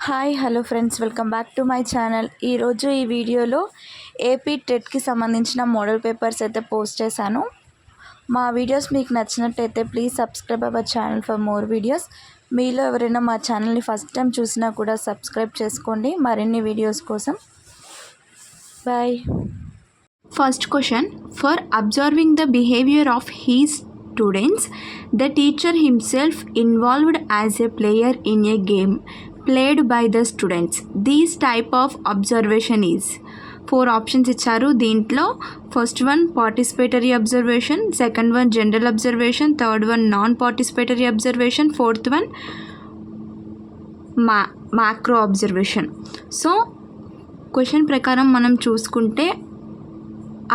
Hi hello friends, welcome back to my channel. ఈరోజు ఈ వీడియోలో ఏపీ టెట్కి సంబంధించిన మోడల్ పేపర్స్ అయితే పోస్ట్ చేశాను. మా వీడియోస్ మీకు నచ్చినట్టయితే please subscribe our channel for more videos. మీలో ఎవరైనా మా ఛానల్ని ఫస్ట్ టైం చూసినా కూడా సబ్స్క్రైబ్ చేసుకోండి మరిన్ని వీడియోస్ కోసం. Bye. First question. For observing the behavior of his students, the teacher himself involved as a player in a game played by the students. These type of observation is 4 options ఇచ్చారు. దీంట్లో first one participatory observation, second one general observation, third one non participatory observation, fourth one macro observation. So question ప్రకారం మనం చూసుకుంటే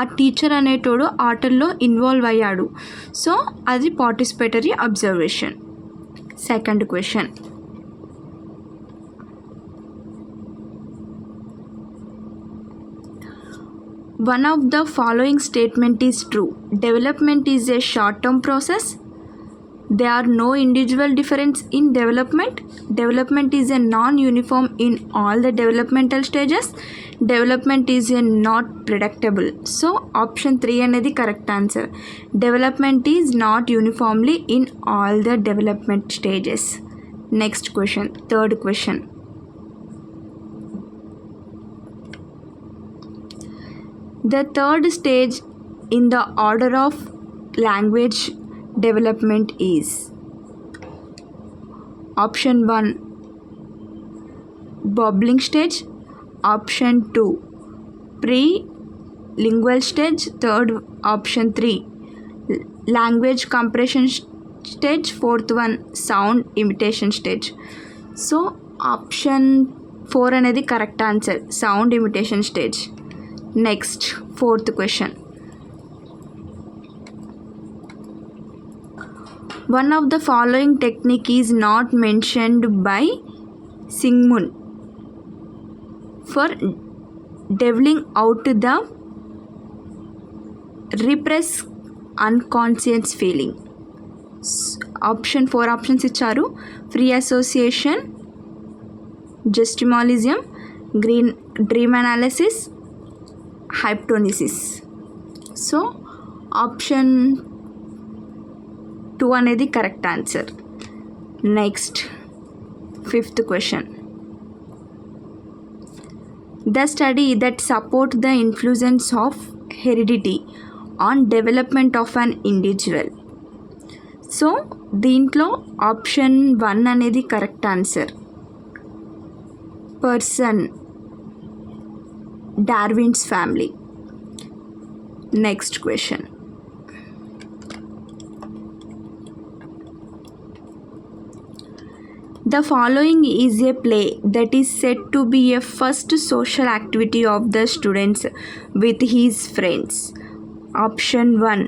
ఆ teacher అనేటోడు ఆటల్లో involve అయ్యాడు. So అది participatory observation. Second question. One of the following statement is true. Development is a short-term process. There are no individual difference in development. Development is a non-uniform in all the developmental stages. Development is a not predictable. So option 3 అనేది correct answer. Development is not uniformly in all the development stages. Next question, third question. The third stage in the order of language development is option 1 bubbling stage, option 2 pre-lingual stage, third option 3 language compression stage, fourth one sound imitation stage. So option 4 అనేది correct answer, sound imitation stage. Next, fourth question. One of the following technique is not mentioned by Sigmund for delving out the repress unconscious feeling. Option 4 options ఇచ్చారు. Free association, gestimalism, dream analysis, hypnosis. So option 2 అనేది correct answer. Next fifth question. The study that support the influence of heredity on development of an individual. So దీంట్లో option 1 అనేది correct answer. Person, Darwin's family. Next question. The following is a play that is said to be a first social activity of the students with his friends. Option 1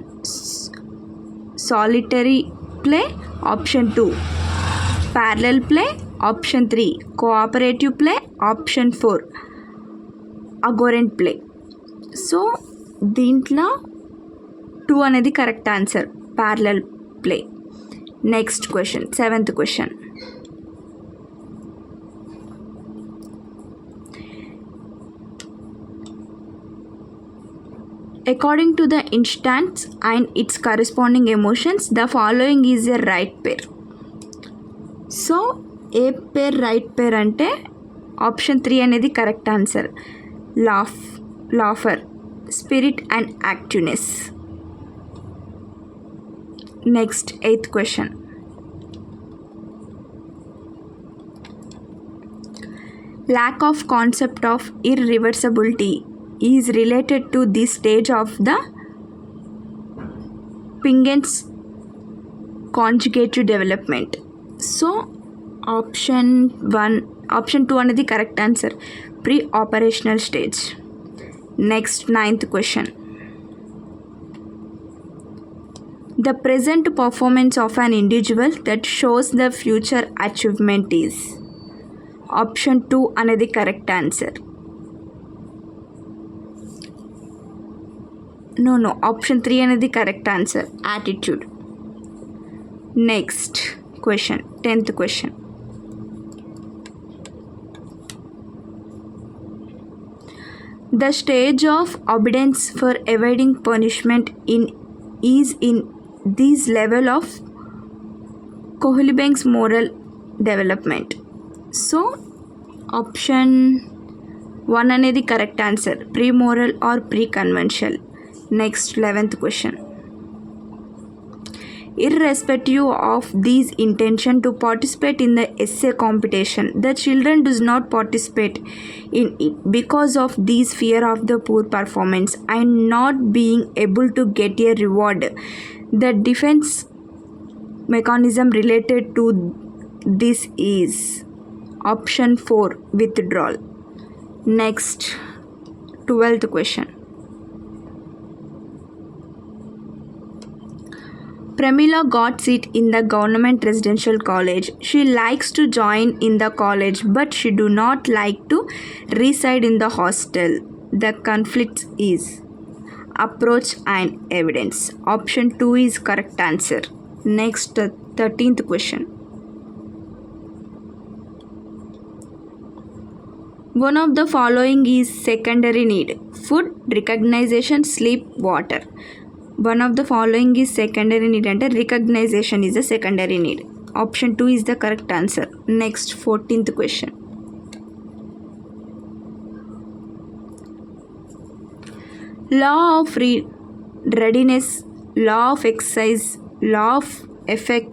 solitary play, option 2 parallel play, option 3 cooperative play, option 4 అగోరెంట్ play. So దీంట్లో 2 అనేది correct answer, parallel play. Next question, seventh question. According to the instance and its corresponding emotions, the following is a right pair. So A pair right పేర్ అంటే option 3 అనేది correct answer, laughter, spirit and activeness. Next, eighth question. Lack of concept of irreversibility is related to this stage of the Pingen's conjugative development. So option 2 అనేది correct answer, pre-operational stage. Next, ninth question. The present performance of an individual that shows the future achievement is option 2 అనేది correct answer. No, option 3 అనేది correct answer, attitude. Next question, 10th question. The stage of obedience for evading punishment is in this level of Kohlberg's moral development. So option 1 అనేది correct answer, premoral or preconventional. Next 11th question. Irrespective of these intention to participate in the essay competition, the children does not participate in it because of these fear of the poor performance and not being able to get a reward. The defense mechanism related to this is option 4, withdrawal. Next 12th question. Pramila got seat in the government residential college. She likes to join in the college but she do not like to reside in the hostel. The conflict is approach and evidence. Option 2 is correct answer. Next 13th question. One of the following is secondary need: food, recognition, sleep, water. One of the following is secondary need అంటే recognition is a secondary need. Option 2 is the correct answer. Next 14th question. Law of readiness, law of exercise, law of effect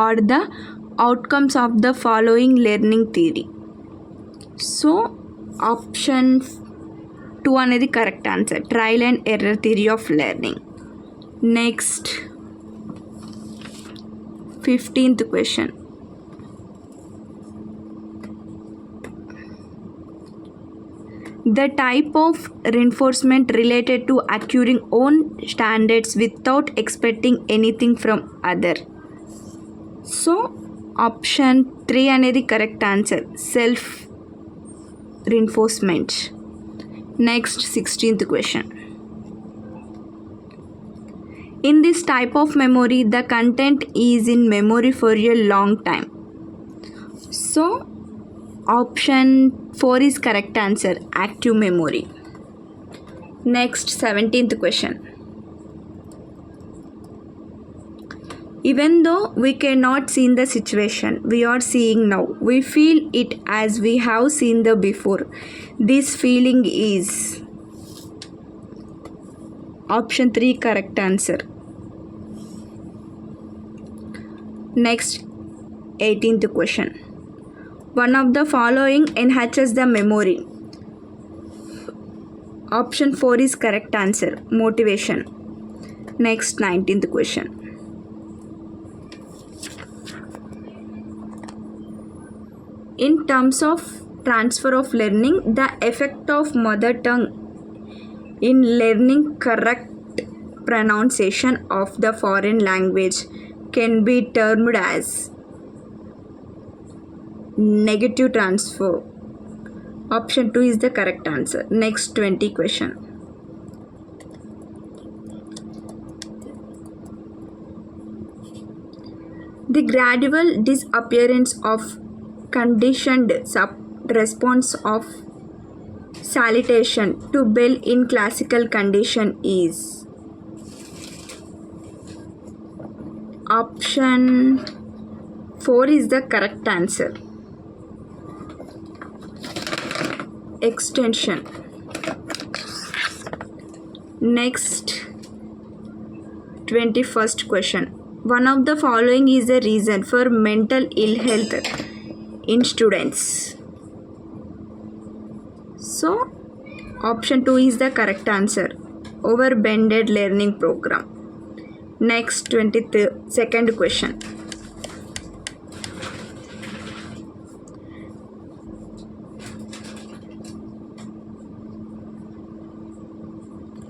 are the outcomes of the following learning theory. So option 2 అనేది correct answer, trial and error theory of learning. Next 15th question. The type of reinforcement related to acquiring own standards without expecting anything from other. So option 3 అనేది correct answer, self reinforcement. Next 16th question. In this type of memory, the content is in memory for a long time. So option 4 is correct answer, active memory. Next 17th question. Even though we cannot see the situation we are seeing now, we feel it as we have seen the before. This feeling is option 3 correct answer. Next 18th question. One of the following enhances the memory. Option 4 is correct answer, motivation. Next 19th question. In terms of transfer of learning, the effect of mother tongue in learning correct pronunciation of the foreign language can be termed as negative transfer. Option 2 is the correct answer. Next 20 question. The gradual disappearance of conditioned response of salutation to bell in classical condition is option 4 is the correct answer, extension. Next 21st question. One of the following is the reason for mental ill health in students. So option 2 is the correct answer, overbended learning program. Next 22nd question.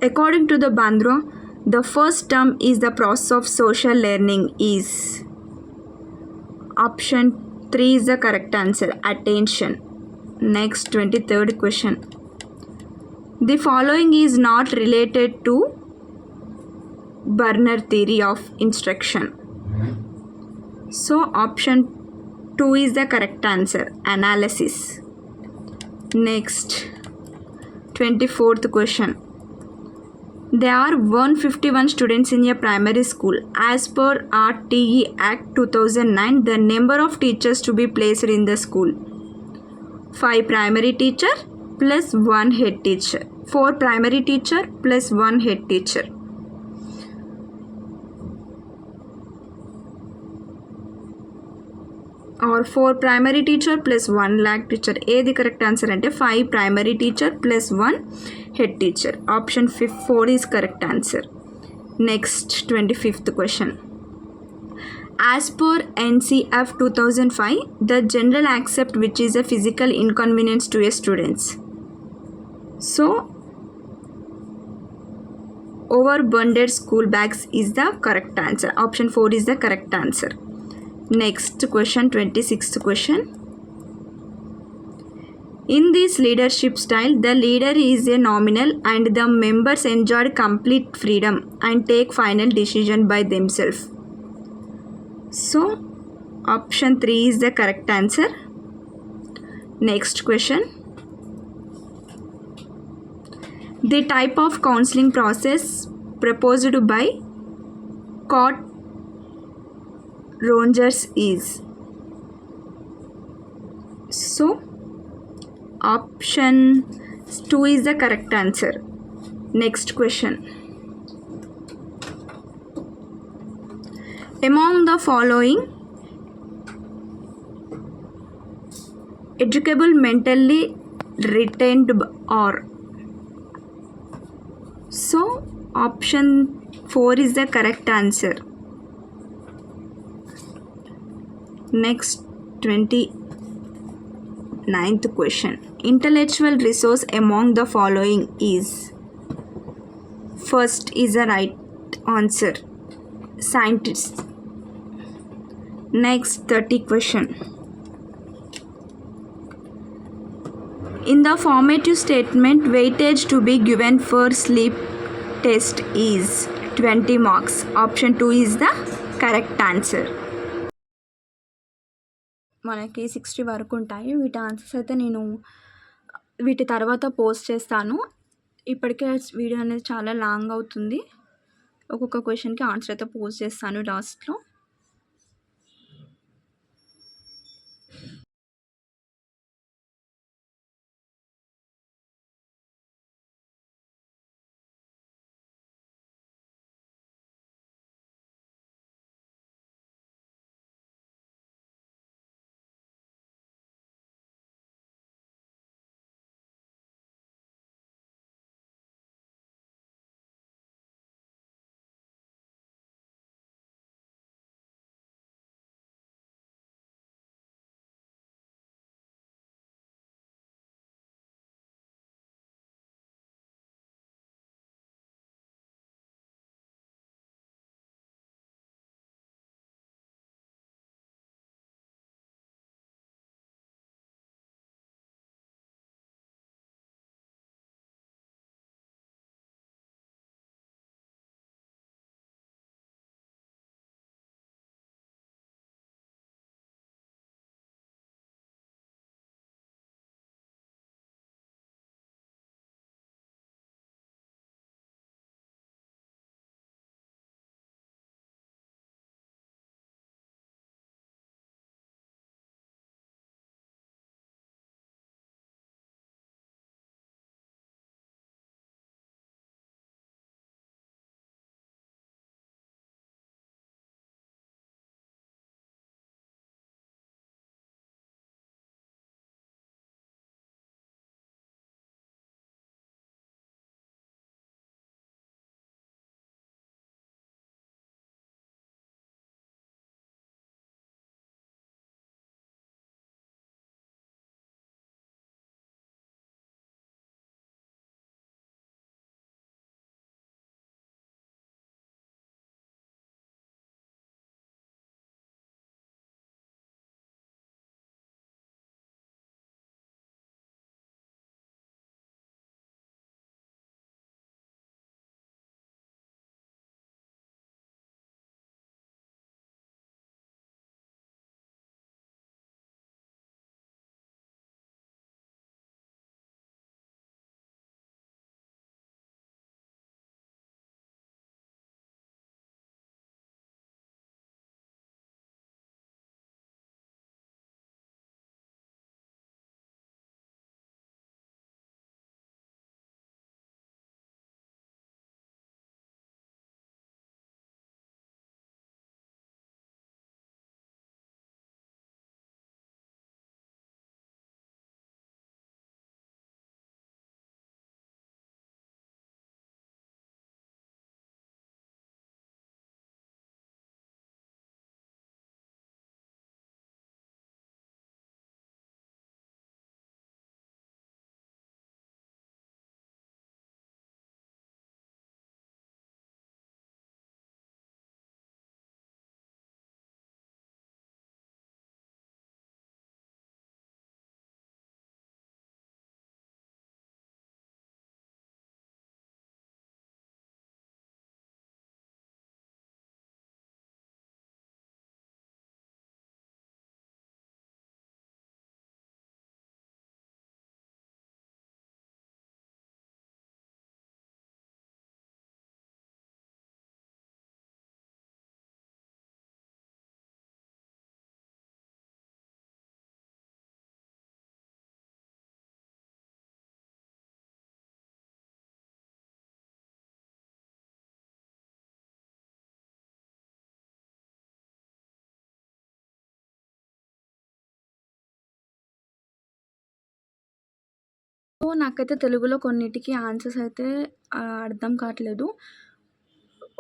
According to the Bandura, the first term is the process of social learning is option 3 is the correct answer, attention. Next 23rd question. The following is not related to Berner theory of instruction. So option 2 is the correct answer, analysis. Next 24th question. There are 151 students in a primary school. As per RTE Act 2009, the number of teachers to be placed in the school: 5 primary teacher plus 1 head teacher, 4 primary teacher plus 1 head teacher. Or 4 primary teacher plus 1 lakh teacher. ఏది correct answer అంటే 5 primary teacher plus 1 head teacher. Option 4 is correct answer. Next, 25th question. As per NCF 2005, the general accept which is a physical inconvenience to a students. So, overburdened school bags is the correct answer. Option 4 is the correct answer. Next question, 26th question. In this leadership style, the leader is a nominal and the members enjoy complete freedom and take final decision by themselves. So, option 3 is the correct answer. Next question. The type of counseling process proposed by Scott Rogers is. So, option 2 is the correct answer. Next question. Among the following educable mentally retained are. So, option 4 is the correct answer. Next, 29th question. Intellectual resource among the following is. First is the right answer, scientists. Next, 30 question. In the formative statement, weightage to be given for sleep test is 20 marks. Option 2 is the correct answer. మనకి 60 వరకు ఉంటాయి. వీటి answers అయితే నేను వీటి తర్వాత post చేస్తాను. ఇప్పటికే వీడియో అనేది చాలా లాంగ్ అవుతుంది. ఒక్కొక్క క్వశ్చన్కి ఆన్సర్ అయితే పోస్ట్ చేస్తాను లాస్ట్లో. సో నాకైతే తెలుగులో కొన్నిటికి ఆన్సర్స్ అయితే అర్థం కావట్లేదు.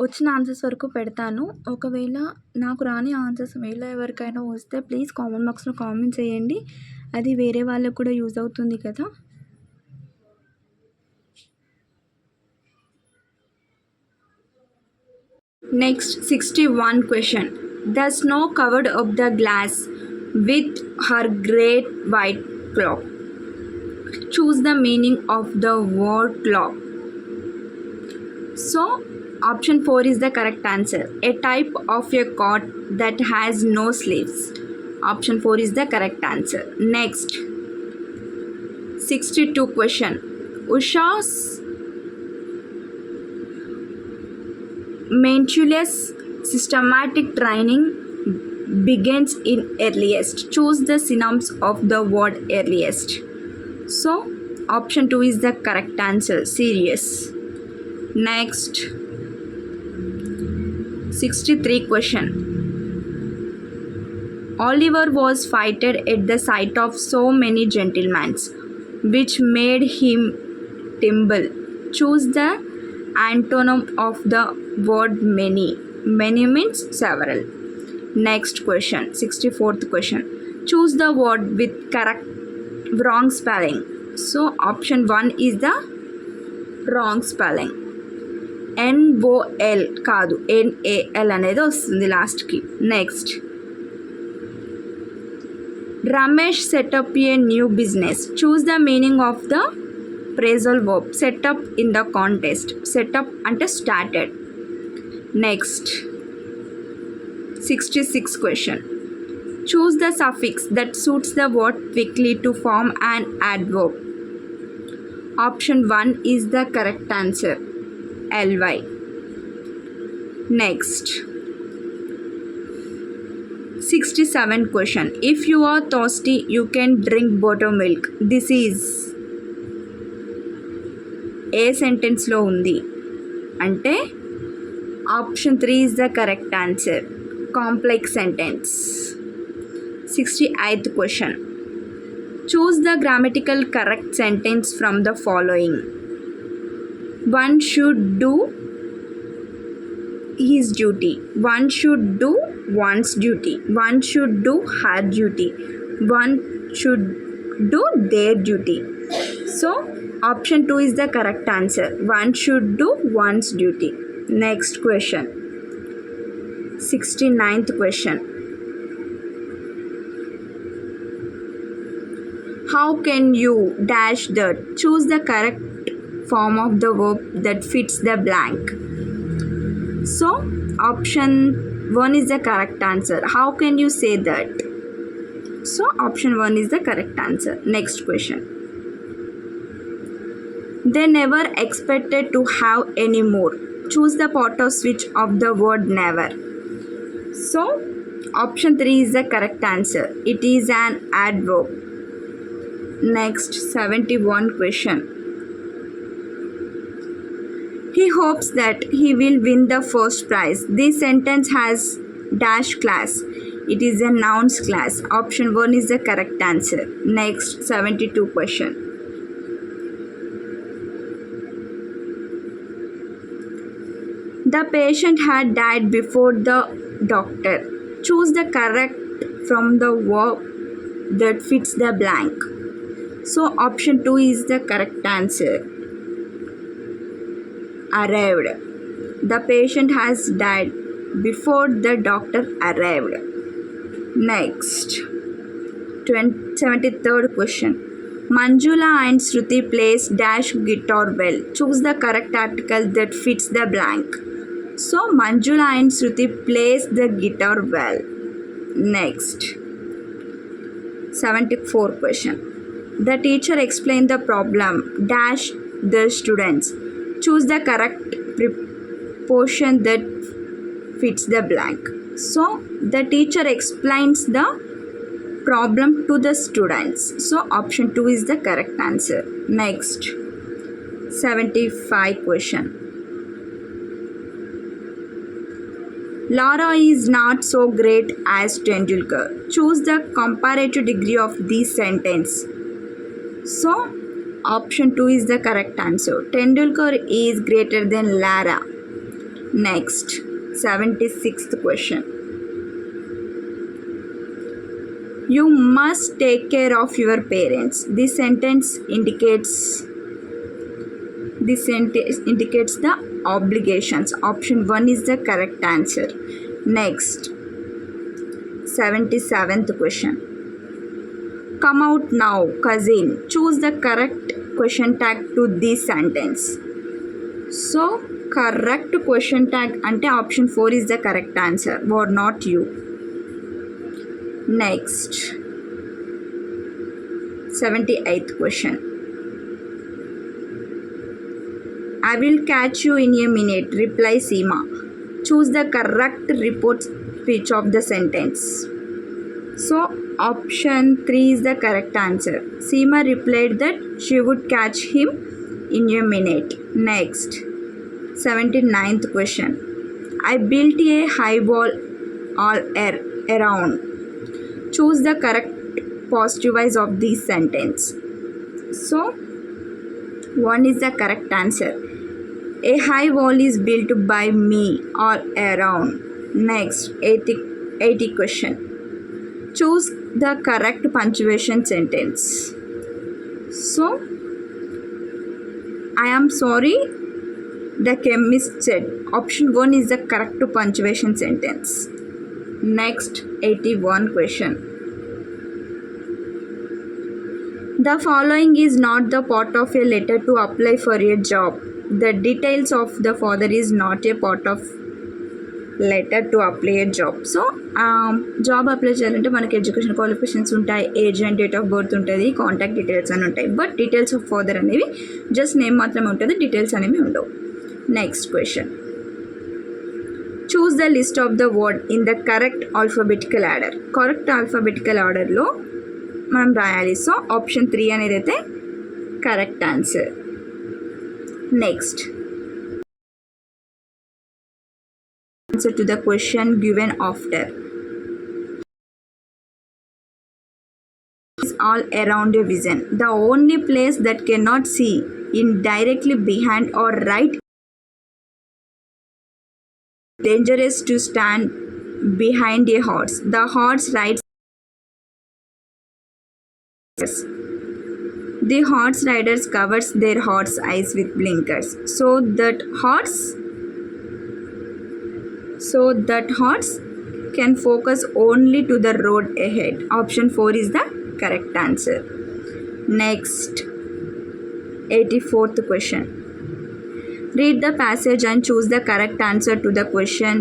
వచ్చిన ఆన్సర్స్ వరకు పెడతాను. ఒకవేళ నాకు రాని ఆన్సర్స్ మీలో ఎవరికైనా వస్తే ప్లీజ్ కామెంట్ బాక్స్లో కామెంట్ చేయండి. అది వేరే వాళ్ళకు కూడా యూజ్ అవుతుంది కదా. Next 61 question. The snow covered up the glass with her great white cloak. Choose the meaning of the word cloak. So option 4 is the correct answer. A type of a coat that has no sleeves. Option 4 is the correct answer. Next 62 question. Usha's meticulous systematic training begins in earliest. Choose the synonyms of the word earliest. So option 2 is the correct answer. Serious. Next 63 question. Oliver was frightened at the sight of so many gentlemen, which made him tremble. Choose the antonym of the word many. Many means several. Next question, 64th question. Choose the word with correct wrong spelling. So option 1 is the wrong spelling. NOL కాదు, NAL అనేది వస్తుంది లాస్ట్కి. Next Ramesh setup a new business. Choose the meaning of the phrasal verb. Setup in the contest. Setup అంటే started. Next 66 question. Choose the suffix that suits the word quickly to form an adverb. Option 1 is the correct answer. ly. Next 67 question. If you are thirsty, you can drink buttermilk. This is ఏ సెంటెన్స్లో ఉంది అంటే option 3 is the correct answer. Complex sentence. 68th question. Choose the grammatical correct sentence from the following. One should do his duty. One should do one's duty. One should do her duty. One should do their duty. So option 2 is the correct answer. One should do one's duty. Next question. 69th question. How can you dash that? Choose the correct form of the verb that fits the blank. So option 1 is the correct answer. How can you say that? So option 1 is the correct answer. Next question. They never expected to have any more. Choose the part or switch of the word never. So option 3 is the correct answer. It is an adverb. Next 71 question. He hopes that he will win the first prize. This sentence has dash class. It is a nouns class. Option 1 is the correct answer. Next 72 question. The patient had died before the doctor. Choose the correct from the verb that fits the blank. So option 2 is the correct answer. Arrived. The patient has died before the doctor arrived. Next 73rd question. Manjula and Shruti plays dash guitar well. Choose the correct article that fits the blank. So Manjula and Shruti plays the guitar well. Next 74th question. The teacher explained the problem dash the students. Choose the correct preposition that fits the blank. So the teacher explains the problem to the students. So option 2 is the correct answer. Next 75 question. Lara is not so great as Tendulkar. Choose the comparative degree of this sentence. So Option 2 is the correct answer. Tendulkar is greater than Lara. Next, 76th question. You must take care of your parents. This sentence indicates the obligations. Option 1 is the correct answer. Next, 77th question. Come out now, cousin. Choose the correct question tag to this sentence. So, correct question tag ante option 4 is the correct answer, or not you. Next, 78th question. I will catch you in a minute, reply Seema. Choose the correct report speech of the sentence. So, option 3 is the correct answer. Seema replied that she would catch him in a minute. Next, 79th question. I built a high wall all around. Choose the correct positivize of this sentence. So, 1 is the correct answer. A high wall is built by me all around. Next, 80 question. Choose the correct punctuation sentence. So, I am sorry, the chemist said. Option 1 is the correct punctuation sentence. Next, 81 question. The following is not the part of a letter to apply for a job. The details of the father is not a part of letter to apply a job. So, job apply చేయాలంటే మనకి education qualifications ఉంటాయి, age and date of birth ఉంటుంది, contact details అని ఉంటాయి. But details of father అనేవి just name మాత్రమే ఉంటుంది, details అనేవి ఉండవు. Next question. Choose the list of the word in the correct alphabetical order. Correct alphabetical ఆర్డర్లో మనం రాయాలి. సో ఆప్షన్ 3 అనేది అయితే correct answer. Next, answer to the question given after is all around a vision. The only place that cannot see in directly behind or right, dangerous to stand behind a horse. The horse rides. The horse riders covers their horse eyes with blinkers, so that horse can focus only to the road ahead. Option 4 is the correct answer. Next, 84th question. Read the passage and choose the correct answer to the question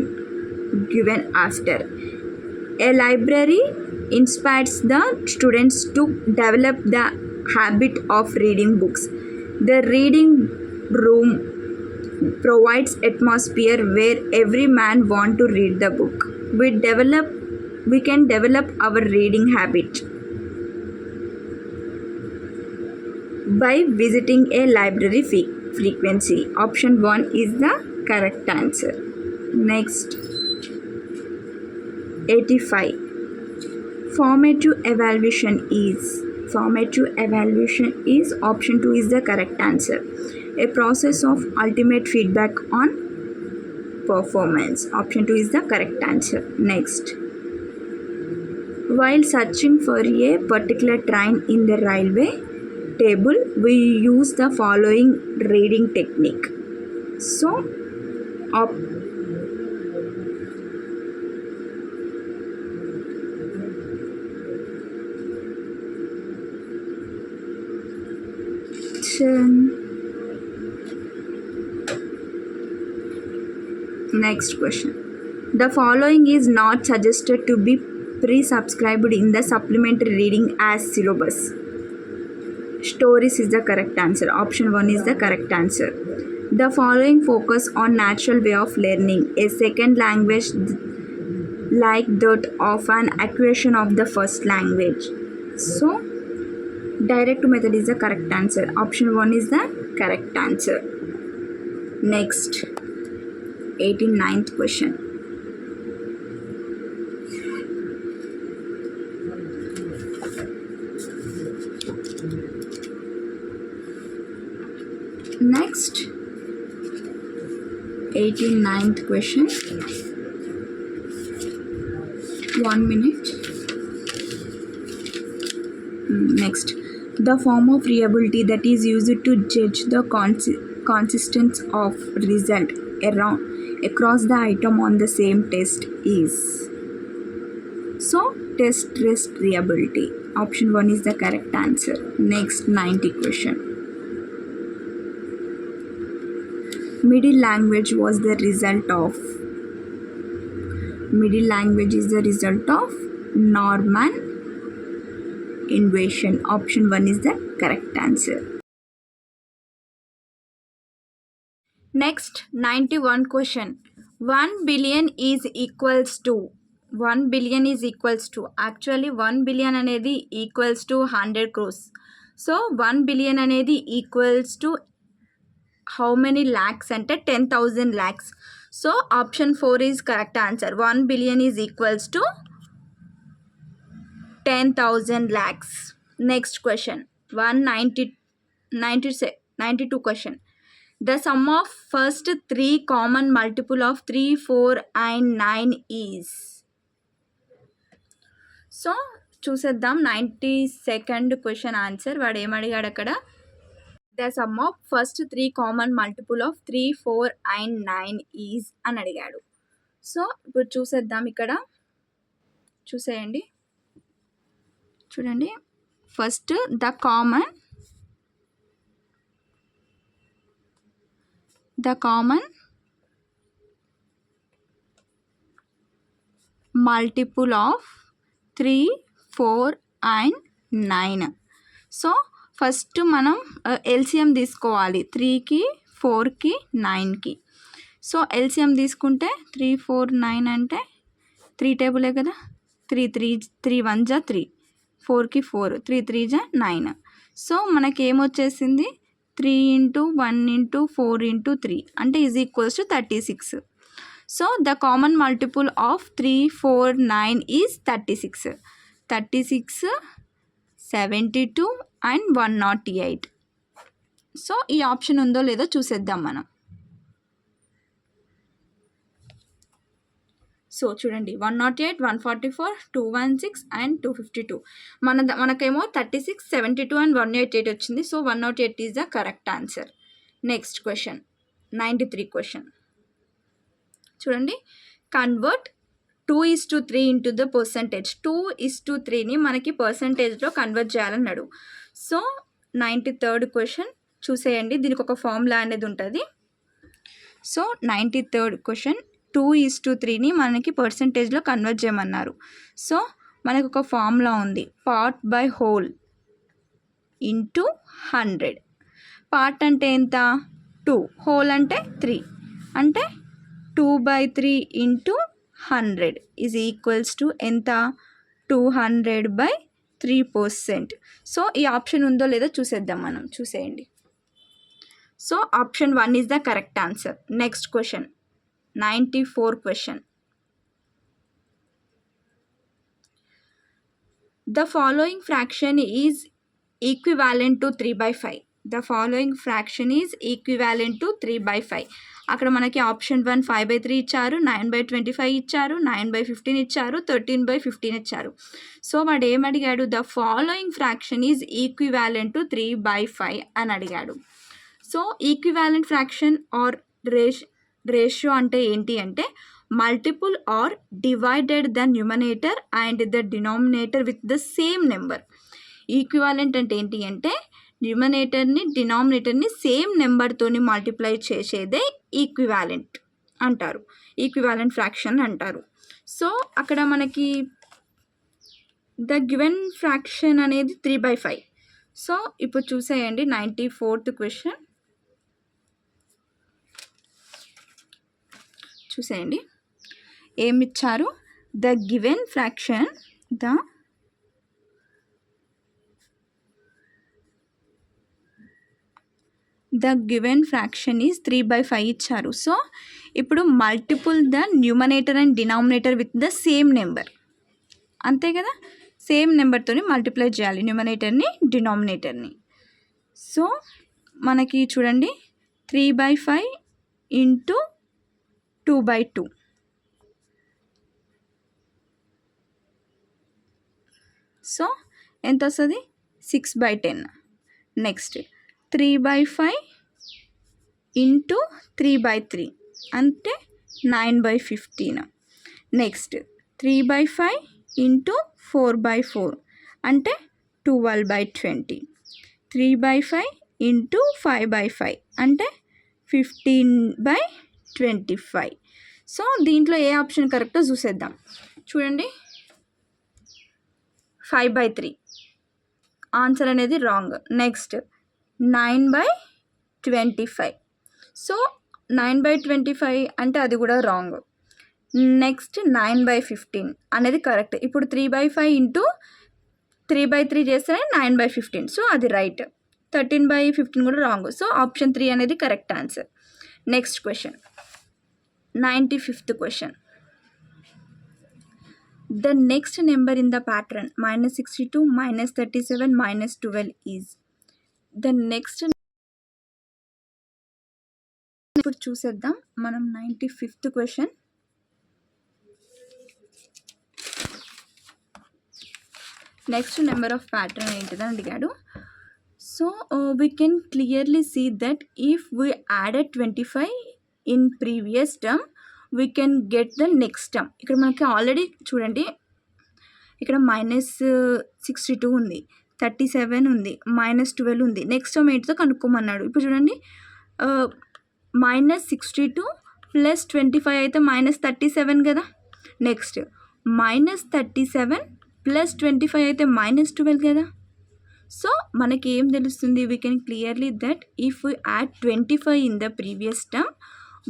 given after. A library inspires the students to develop the habit of reading books. The reading room provides atmosphere where every man want to read the book. We can develop our reading habit by visiting a library frequency. Option 1 is the correct answer. Next, 85. Formative evaluation is option 2 is the correct answer. A process of ultimate feedback on performance. Option 2 is the correct answer. Next, while searching for a particular train in the railway table, we use the following reading technique. So, next question. The following is not suggested to be pre-subscribed in the supplementary reading as syllabus. Stories is the correct answer. Option 1 is the correct answer. The following focus on natural way of learning, a second language like that of an acquisition of the first language. So, direct method is the correct answer. Option 1 is the correct answer. Next, 89th question. Next, 89th question. 1 minute. Next, the form of reliability that is used to judge the consistency of result across the item on the same test is. So, test rest reliability. Option 1 is the correct answer. Next, 90 question. Middle language was the result of. Middle language is the result of Norman invasion. Option 1 is the correct answer. Next, 91 question. 1 billion is equals to. 1 billion is equals to. Actually 1 billion అనేది equals to 100 crores. So 1 billion అనేది equals to how many lakhs అంటే 10,000 lakhs. So option 4 is correct answer. 1 billion is equals to 10,000 lakhs. Next question. 92 question. The sum of first 3 common multiple of 3, 4 and 9 is. So చూసేద్దాం 92nd question answer. వాడు ఏమడిగాడు అక్కడ? The sum of first 3 common multiple of 3, 4 and 9 is అని అడిగాడు. So ఇప్పుడు చూసేద్దాం. ఇక్కడ చూసేయండి, చూడండి. First the common multiple of 3, 4 and 9. So first మనం ఎల్సిఎం తీసుకోవాలి 3కి, 4కి, 9కి. సో ఎల్సిఎం తీసుకుంటే 3, 4, 9 అంటే 3 టేబులే కదా. 3 1 జా 3, 4కి 4, 3 3 జా 9. సో మనకి ఏమొచ్చేసింది 3 × 1 × 4 × 3 అంటే is equals to 36. So the common multiple of 3, 4, 9 is 36. 36, 72 and 108. So ఈ ఆప్షన్ ఉందో లేదో చూసేద్దాం మనం. సో చూడండి 108, 144, 216 అండ్ 252. మనకేమో 36, 72 అండ్ 188 వచ్చింది. So 108 is the correct answer. Next question 93 question చూడండి. Convert 2:3 into the percentage. 2:3ని మనకి పర్సంటేజ్లో కన్వర్ట్ చేయాలన్నాడు. సో 93rd క్వశ్చన్ చూసేయండి. దీనికి ఒక ఫార్ములా అనేది ఉంటుంది. సో 93rd క్వశ్చన్ 2:3ని మనకి పర్సంటేజ్లో కన్వర్ట్ చేయమన్నారు. సో మనకు ఒక ఫార్ములా ఉంది, part by whole into 100. Part అంటే ఎంత 2, హోల్ అంటే 3 అంటే 2/3 ఇంటూ 100 ఈజ్ ఈక్వల్స్ టు ఎంత 200/3%. సో ఈ ఆప్షన్ ఉందో లేదో చూసేద్దాం మనం. చూసేయండి. So option 1 is the correct answer. Next question 94 question. The following fraction is equivalent to 3/5. The following fraction is equivalent to 3/5. అక్కడ మనకి ఆప్షన్ 1 5/3 ఇచ్చారు, 9/25 ఇచ్చారు, 9/15 ఇచ్చారు, 13/15 ఇచ్చారు. సో వాడు ఏమడిగాడు? The following fraction is equivalent to 3/5 అని అడిగాడు. So equivalent fraction or ratio అంటే ఏంటి అంటే multiple or divided the numerator and the denominator with the same number. Equivalent అంటే ఏంటి అంటే న్యూమరేటర్ని డినామినేటర్ని సేమ్ నెంబర్తోని మల్టిప్లై చేసేదే ఈక్వివాలెంట్ అంటారు, ఈక్వివాలెంట్ ఫ్రాక్షన్ అంటారు. సో అక్కడ మనకి ద గివెన్ ఫ్రాక్షన్ అనేది 3/5. సో ఇప్పుడు చూసేయండి 94th క్వశ్చన్ చూసేయండి. ఏమిచ్చారు? The given fraction the given fraction is 3/5 ఇచ్చారు. సో ఇప్పుడు multiple the numerator and denominator with the same number, అంతే కదా. సేమ్ నెంబర్తోని మల్టిప్లై చేయాలి న్యూమరేటర్ని డినామినేటర్ని. సో మనకి చూడండి 3/5 ఇంటూ 2/2. సో ఎంత వస్తుంది? 6/10. నెక్స్ట్ 3/5 ఇంటూ 3/3 అంటే 9/15. నెక్స్ట్ 3/5 ఇంటూ 4/4 అంటే 12/20. 3/5 ఇంటూ 5/5 అంటే 15/25. సో దీంట్లో ఏ ఆప్షన్ కరెక్టో చూసేద్దాం. చూడండి, 5/3 ఆన్సర్ అనేది రాంగ్. నెక్స్ట్ 9/25. సో 9/25 అంటే అది కూడా రాంగ్. నెక్స్ట్ 9/15 అనేది కరెక్ట్. ఇప్పుడు 3/5 ఇంటూ 3/3 చేస్తే 9/15. సో అది రైట్. 13/15 కూడా రాంగ్. సో ఆప్షన్ 3 అనేది correct answer. Next question, 95th question. The next number in the pattern -62, -37, -12 is. The next ఇప్పుడు చూసేద్దాం మనం 95th question. Next number of pattern ఏంటిదని అడిగాడు. So we can clearly see that if we added 25 in previous term we can get the next term. ఇక్కడ మనకి already చూడండి, ఇక్కడ -62 ఉంది, 37 ఉంది, -12 ఉంది. నెక్స్ట్ టర్మ్ ఏంటితో కనుక్కోమన్నాడు. ఇప్పుడు చూడండి, -62 + 25 అయితే -37 కదా. నెక్స్ట్ -37 + 25 అయితే -12 కదా. సో మనకి ఏం తెలుస్తుంది? We can clearly that if we add 25 in the previous term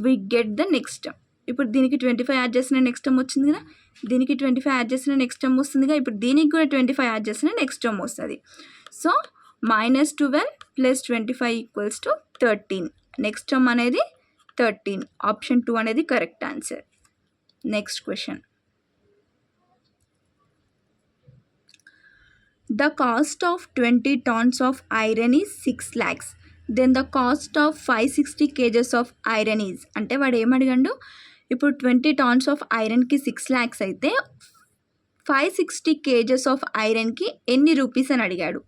we get the next term. ఇప్పుడు దీనికి 25 యాడ్ చేసిన నెక్స్ట్ టర్మ్ వచ్చింది కదా, దీనికి 25 యాడ్ చేసిన నెక్స్ట్ టర్మ్ వస్తుంది కదా, ఇప్పుడు దీనికి కూడా 25 యాడ్ చేసిన నెక్స్ట్ టర్మ్ వస్తుంది. సో -12 + 25 = 13. నెక్స్ట్ టర్మ్ అనేది 13. ఆప్షన్ 2 అనేది correct answer. Next question, the cost of 20 tons of iron is 6 lakhs. Then the cost of 560 kgs of iron is. అంటే వాడు ఏమడిగాడు? ఇప్పుడు 20 tons of ironకి 6 lakhs అయితే 560 kgs of ironకి ఎన్ని rupees అని అడిగాడు.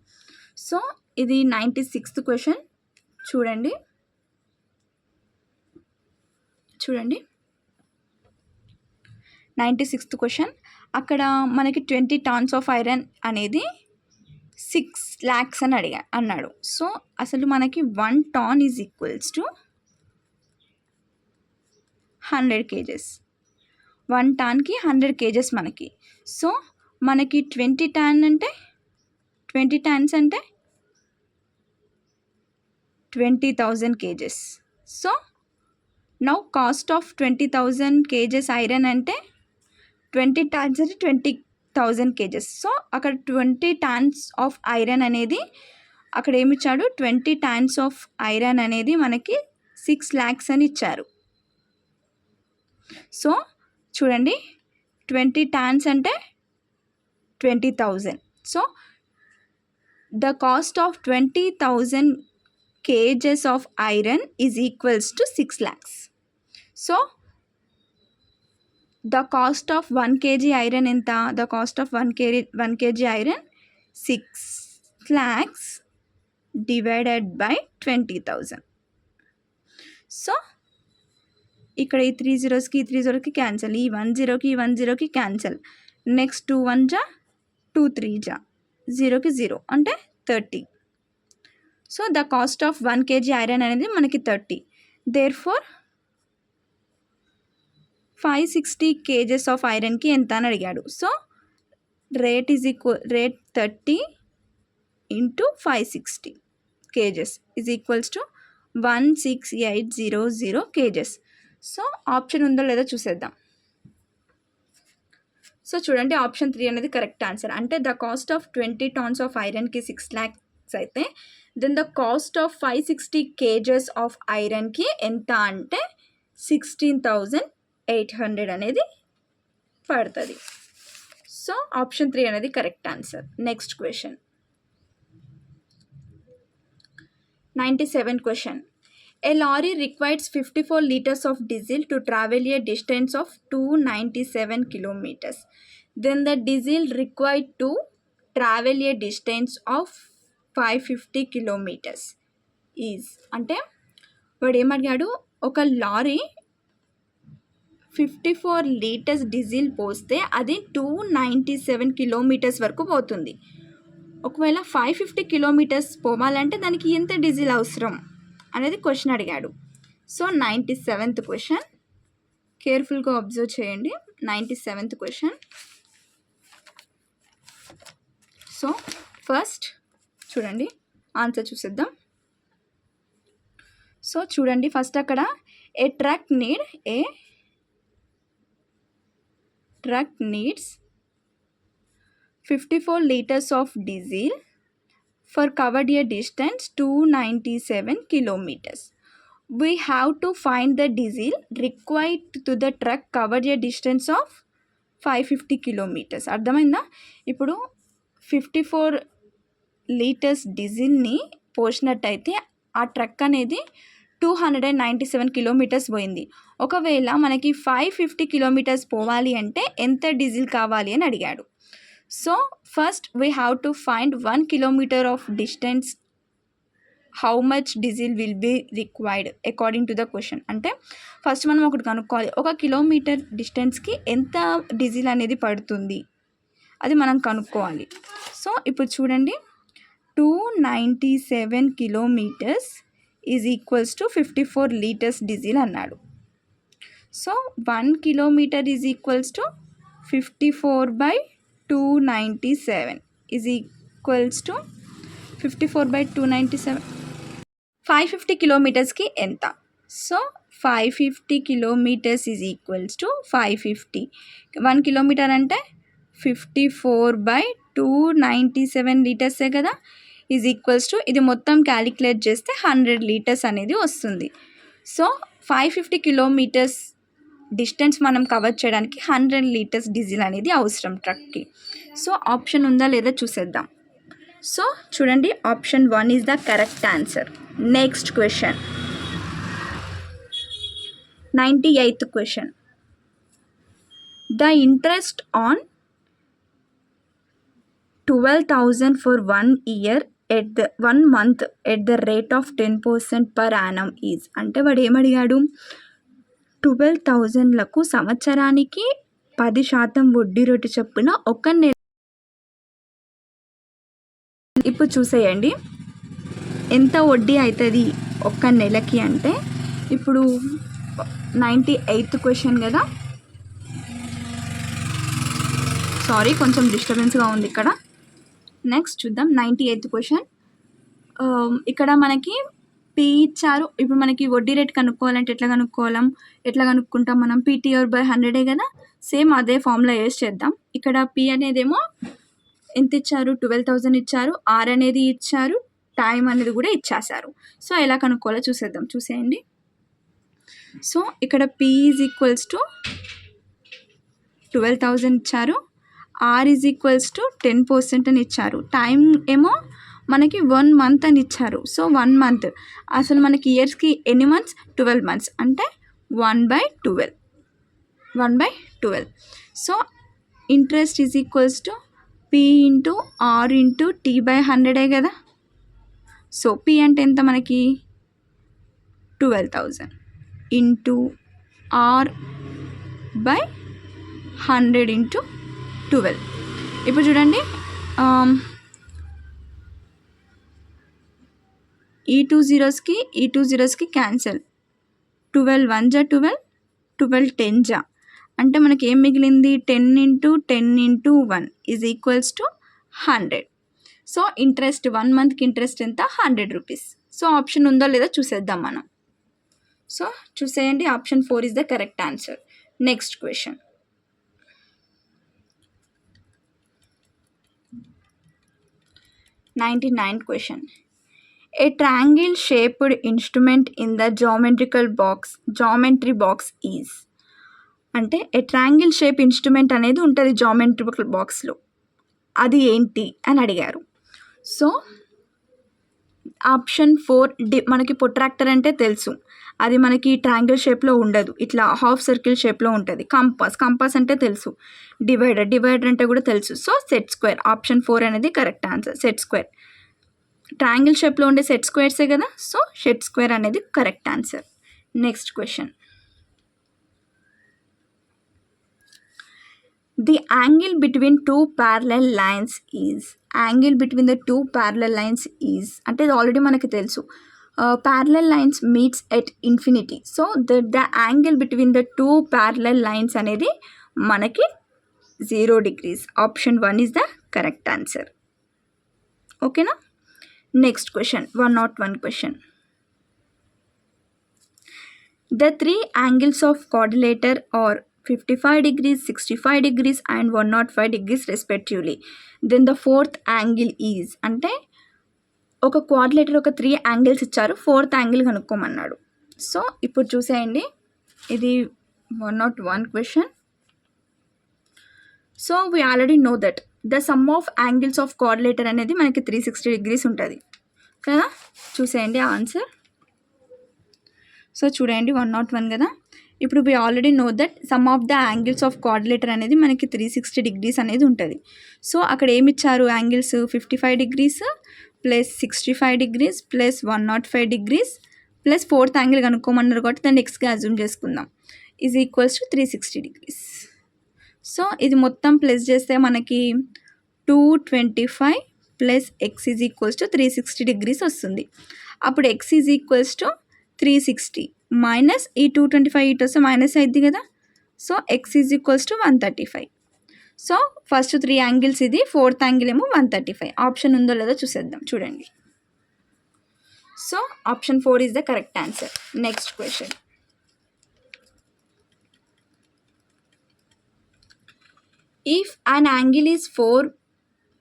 సో ఇది 96th క్వశ్చన్. చూడండి 96th క్వశ్చన్. అక్కడ మనకి 20 tons of iron అనేది 6 lakhs అని అన్నాడు. సో అసలు మనకి 1 ton is equals to 100 kgs. 1 tonకి 100 kgs మనకి. సో మనకి 20 tons అంటే 20,000 kgs. So now cost of 20,000 kgs iron అంటే 20 tons అంటే 20,000 kgs. సో అక్కడ 20 tons ఆఫ్ ఐరన్ అనేది అక్కడ ఏమి ఇచ్చాడు? 20 tons ఆఫ్ ఐరన్ అనేది మనకి 6 lakhs అని ఇచ్చారు. సో చూడండి, 20 tons అంటే 20,000. So the cost of 20,000 kgs of iron is equals to 6 lakhs. So the cost of 1 kg iron ఎంత? The cost of 1 kg iron 6 lakhs divided by 20,000. So ఇక్కడ ఈ 3 zeros cancel, ఈ 1 0కి cancel. Next 2 1 జా 2 3 జా 0కి 0 అంటే 30. So the cost of 1 kg iron అనేది మనకి 30. దేర్ఫోర్ 560 kgs ఆఫ్ ఐరన్కి ఎంత అని అడిగాడు. So rate 30 into 560 kgs is equals to 16800 kgs. So option ఉందో లేదో చూసేద్దాం. సో చూడండి, ఆప్షన్ 3 అనేది కరెక్ట్ ఆన్సర్. అంటే the cost of 20 tons of ఐరన్కి 6 lakhs అయితే then the cost of 560 kgs of ఐరన్కి ఎంత అంటే 16,800 అనేది పడుతుంది. సో ఆప్షన్ 3 అనేది correct answer. Next question, 97th question. A lorry requires 54 liters of diesel to travel a distance of 297 kilometers. Then the diesel required to travel a distance of 550 kilometers is అంటే వాడు ఏమడిగాడు, ఒక lorry 54 litres diesel పోస్తే అది 297 kilometres వరకు పోతుంది. ఒకవేళ 550 kilometres పోవాలంటే దానికి ఎంత డీజిల్ అవసరం అనేది క్వశ్చన్ అడిగాడు. సో 97th క్వశ్చన్ కేర్ఫుల్గా అబ్జర్వ్ చేయండి. 97th question. సో ఫస్ట్ చూడండి, ఆన్సర్ చూసేద్దాం. సో చూడండి, ఫస్ట్ అక్కడ ఏ truck needs 54 liters of diesel for covered a distance 297 kilometers. We have to find the diesel required to the truck covered a distance of 550 kilometers. అర్థమైందా? ఇప్పుడు 54 litres డీజిల్ని పోసినట్టయితే ఆ truck అనేది 297 kilometres పోయింది. ఒకవేళ మనకి 550 కిలోమీటర్స్ పోవాలి అంటే ఎంత డీజిల్ కావాలి అని అడిగాడు. So first we have to find 1 kilometer of distance how much diesel will be required according to the question. అంటే ఫస్ట్ మనం ఒకటి కనుక్కోవాలి, 1 kilometer డిస్టెన్స్కి ఎంత డీజిల్ అనేది పడుతుంది అది మనం కనుక్కోవాలి. సో ఇప్పుడు చూడండి, 297 kilometers is equals to 54 liters diesel అన్నాడు. So 1 kilometer is equals to 54/297 is equals to 54/297. 550 కిలోమీటర్స్కి ఎంత? So 550 kilometers is equals to 550. 1 kilometer అంటే 54/297 లీటర్సే కదా, ఈజ్ ఈక్వల్స్ టు ఇది మొత్తం క్యాలిక్యులేట్ చేస్తే 100 liters అనేది వస్తుంది. సో 550 kilometers డిస్టెన్స్ మనం కవర్ చేయడానికి 100 liters డీజిల్ అనేది అవసరం ట్రక్కి. సో ఆప్షన్ ఉందా లేదా చూసేద్దాం. సో చూడండి, option 1 is the correct answer. Next question, 98th question. The interest on 12,000 for 1 year at the 1 month at the rate of 10% per annum is. అంటే వాడు ఏమడిగాడు, 12,000లకు సంవత్సరానికి 10% వడ్డీ రేటు చొప్పున ఒక నెల. ఇప్పుడు చూసేయండి ఎంత వడ్డీ అవుతుంది ఒక్క నెలకి అంటే. ఇప్పుడు 98th క్వశ్చన్ కదా, సారీ కొంచెం డిస్టర్బెన్స్గా ఉంది ఇక్కడ. నెక్స్ట్ చూద్దాం 98th క్వశ్చన్. ఇక్కడ మనకి పీ ఇచ్చారు. ఇప్పుడు మనకి వడ్డీ రేట్ కనుక్కోవాలంటే ఎట్లా కనుక్కుంటాం మనం? PT/100 కదా, సేమ్ అదే ఫార్ములా యూస్ చేద్దాం. ఇక్కడ పీ అనేదేమో ఎంత ఇచ్చారు, 12,000 ఇచ్చారు, ఆర్ అనేది ఇచ్చారు, టైం అనేది కూడా ఇచ్చేసారు. సో ఎలా కనుక్కోవాలో చూసేయండి. సో ఇక్కడ పీ ఈజ్ ఈక్వల్స్ టు 12,000 ఇచ్చారు, ఆర్ ఈజ్ ఈక్వల్స్ టు 10% అని ఇచ్చారు, టైం ఏమో మనకి 1 month అని ఇచ్చారు. సో 1 month అసలు మనకి ఇయర్స్కి ఎన్ని మంత్స్? 12 months అంటే 1/12. So interest is equals to P into R into T/100 కదా. సో పీ అంటే ఎంత మనకి? 12,000 ఇంటూ R/100 ఇంటూ 12. ఇప్పుడు చూడండి, ఈ 2 zeros క్యాన్సల్. 12 1 జా 12, 12 10 జా అంటే మనకి ఏం మిగిలింది? 10 × 10 × 1 is equals to 100. So interest 1 monthకి ఇంట్రెస్ట్ ఎంత? 100 rupees. సో ఆప్షన్ ఉందో లేదో చూసేద్దాం మనం. సో చూసేయండి, option 4 is the correct answer. Next question, 99th question. A triangle shaped instrument in the geometry box is. అంటే ఏ ట్రయాంగిల్ షేప్ ఇన్స్ట్రుమెంట్ అనేది ఉంటుంది జామెట్రికల్ బాక్స్లో, అది ఏంటి అని అడిగారు. సో ఆప్షన్ 4 మనకి ప్రొట్రాక్టర్ అంటే తెలుసు, అది మనకి ట్రయాంగిల్ షేప్లో ఉండదు, ఇట్లా హాఫ్ సర్కిల్ షేప్లో ఉంటుంది. కంపాస్ అంటే తెలుసు. డివైడర్ అంటే కూడా తెలుసు. సో సెట్ స్క్వేర్, ఆప్షన్ 4 అనేది correct answer. Set square triangle షేప్లో ఉండే సెట్ స్క్వేర్సే కదా, సో సెట్ స్క్వేర్ అనేది correct answer. Next question, the angle between two parallel lines is. Angle between the two parallel lines is అంటే ఇది already మనకి తెలుసు. Parallel lines meets at infinity. So the angle between the two parallel lines అనేది మనకి 0 degrees. Option 1 is the correct answer. ఓకేనా. Next question, 101 question. The three angles of quadrilateral are 55 degrees, 65 degrees and 105 degrees respectively. Then the fourth angle is అంటే ఒక quadrilateral ఒక 3 angles ఇచ్చారు, 4th angle కనుక్కోమన్నాడు. So ఇప్పుడు చూసేయండి, ఇది 101 question. So we already no that the sum of angles of quadrilateral అనేది మనకి 360 degrees ఉంటుంది కదా. చూసేయండి ఆన్సర్. సో చూడండి 101 కదా. ఇప్పుడు we already know that some of the angles of quadrilateral అనేది మనకి 360 degrees అనేది ఉంటుంది. సో అక్కడ ఏమి ఇచ్చారు, angles 55 degrees plus 65 degrees plus 105 degrees plus 4th angle కనుక్కోమన్నారు కాబట్టి దాన్ని ఎక్స్గా అజ్యూమ్ చేసుకుందాం. Is equals to 360 degrees. So ఇది మొత్తం ప్లస్ చేస్తే మనకి 225 plus x is equals to 360 degrees వస్తుంది. అప్పుడు x is equals to 360 minus ఈ 225 ఇటు వస్తే మైనస్ అయింది కదా. So x is equals to 135. So first 3 angles ఇది, 4th యాంగిల్ ఏమో 135. ఆప్షన్ ఉందో లేదో చూసేద్దాం. చూడండి. So option 4 is the correct answer. Next question, if an angle is 4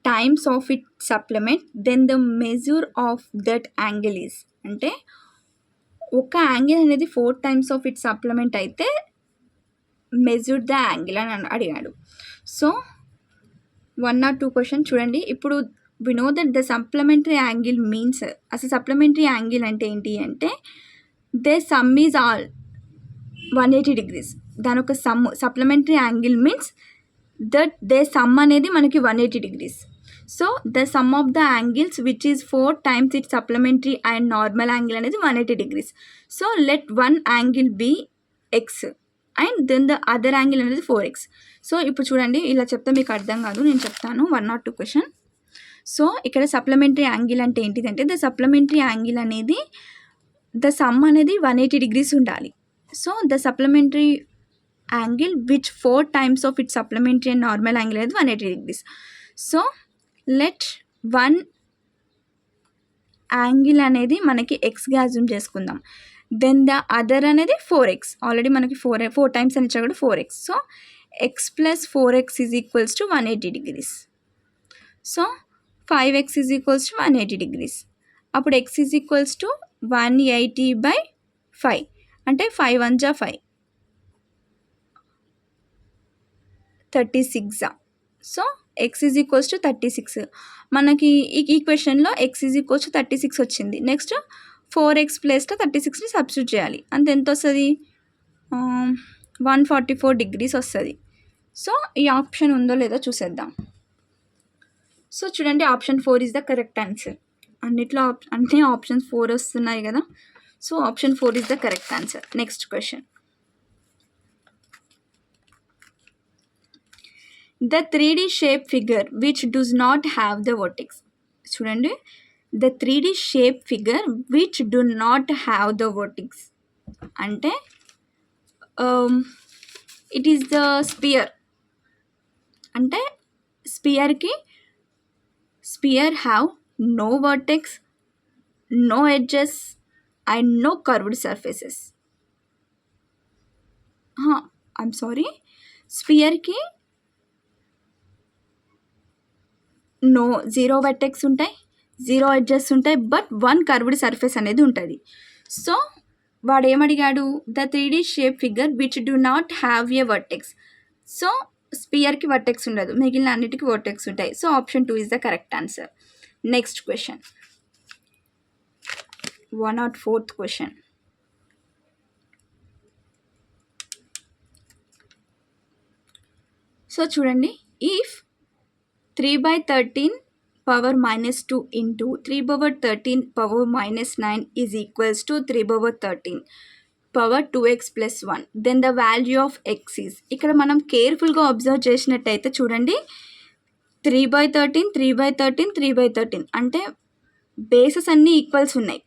times of its supplement then the measure of that angle is. అంటే ఒక angle అనేది 4 times of it supplement అయితే measure the angle అని అడిగాడు. So 1 or 2 question చూడండి. ఇప్పుడు we know that the supplementary angle means, అసలు supplementary angle అంటే ఏంటి అంటే the sum is all 180 degrees. దాని ఒక supplementary angle means that the sum అనేది మనకి 180 degrees. So the sum of the angles which is 4 times it supplementary and normal angle అనేది 180 degrees. So let one angle be x and then the other angle అనేది 4x. So ఇప్పుడు చూడండి, ఇలా చెప్తే మీకు అర్థం కాదు, నేను చెప్తాను. 1 or 2 క్వశ్చన్. సో ఇక్కడ సప్లిమెంటరీ యాంగిల్ అంటే ఏంటిదంటే ద సప్లిమెంటరీ యాంగిల్ అనేది ద సమ్ అనేది 180 degrees ఉండాలి. So the supplementary angle which 4 times of it supplementary and normal angle అనేది 180 degrees. So let one angle అనేది మనకి ఎక్స్గా అజ్యూమ్ చేసుకుందాం. దెన్ ద అదర్ అనేది 4x. ఆల్రెడీ మనకి 4 times అని ఇచ్చా కూడా 4x. So X plus 4x is equals to 180 degrees. So 5x is equals to 180 degrees. అప్పుడు x ఈజ్ ఈక్వల్స్ టు 180/5 అంటే 5 1 జా 5 36. So x is equals to 36. మనకి ఈ క్వశ్చన్లో ఎక్స్ ఈజ్ ఈక్వల్స్ టు 36 వచ్చింది. నెక్స్ట్ 4x ప్లస్లో 36ని సబ్స్టిట్యూట్ చేయాలి. అంత ఎంత వస్తుంది, 144 degrees వస్తుంది. సో ఈ ఆప్షన్ ఉందో లేదో చూసేద్దాం. సో చూడండి, option 4 is the correct answer. అన్నిట్లో అన్ని ఆప్షన్స్ 4 వస్తున్నాయి కదా. So option 4 is the correct answer. Next question, the 3D shape figure which does not have the vertex. చూడండి, the 3D shape figure which do not have the vertex అంటే it is the sphere. అంటే sphere have no vertex, no edges and no curved surfaces. I'm sorry, స్పియర్కి no 0 vertex ఉంటాయి, 0 edges ఉంటాయి, but 1 curved surface అనేది ఉంటుంది. So వాడు ఏమడిగాడు, the 3D shape figure which do not have a vertex. So స్పియర్కి vertex ఉండదు, మిగిలిన అన్నిటికీ వర్టెక్స్ ఉంటాయి. So option 2 is the correct answer. Next question, 104th question. So చూడండి, if 3/13 power minus 2 into 3/13 power minus 9 is equals to 3/13 power 2x plus 1, then the value of x is. ఇక్కడ మనం కేర్ఫుల్గా observe చేసినట్టయితే చూడండి, 3/13 3/13 3/13 అంటే bases అన్నీ equals ఉన్నాయి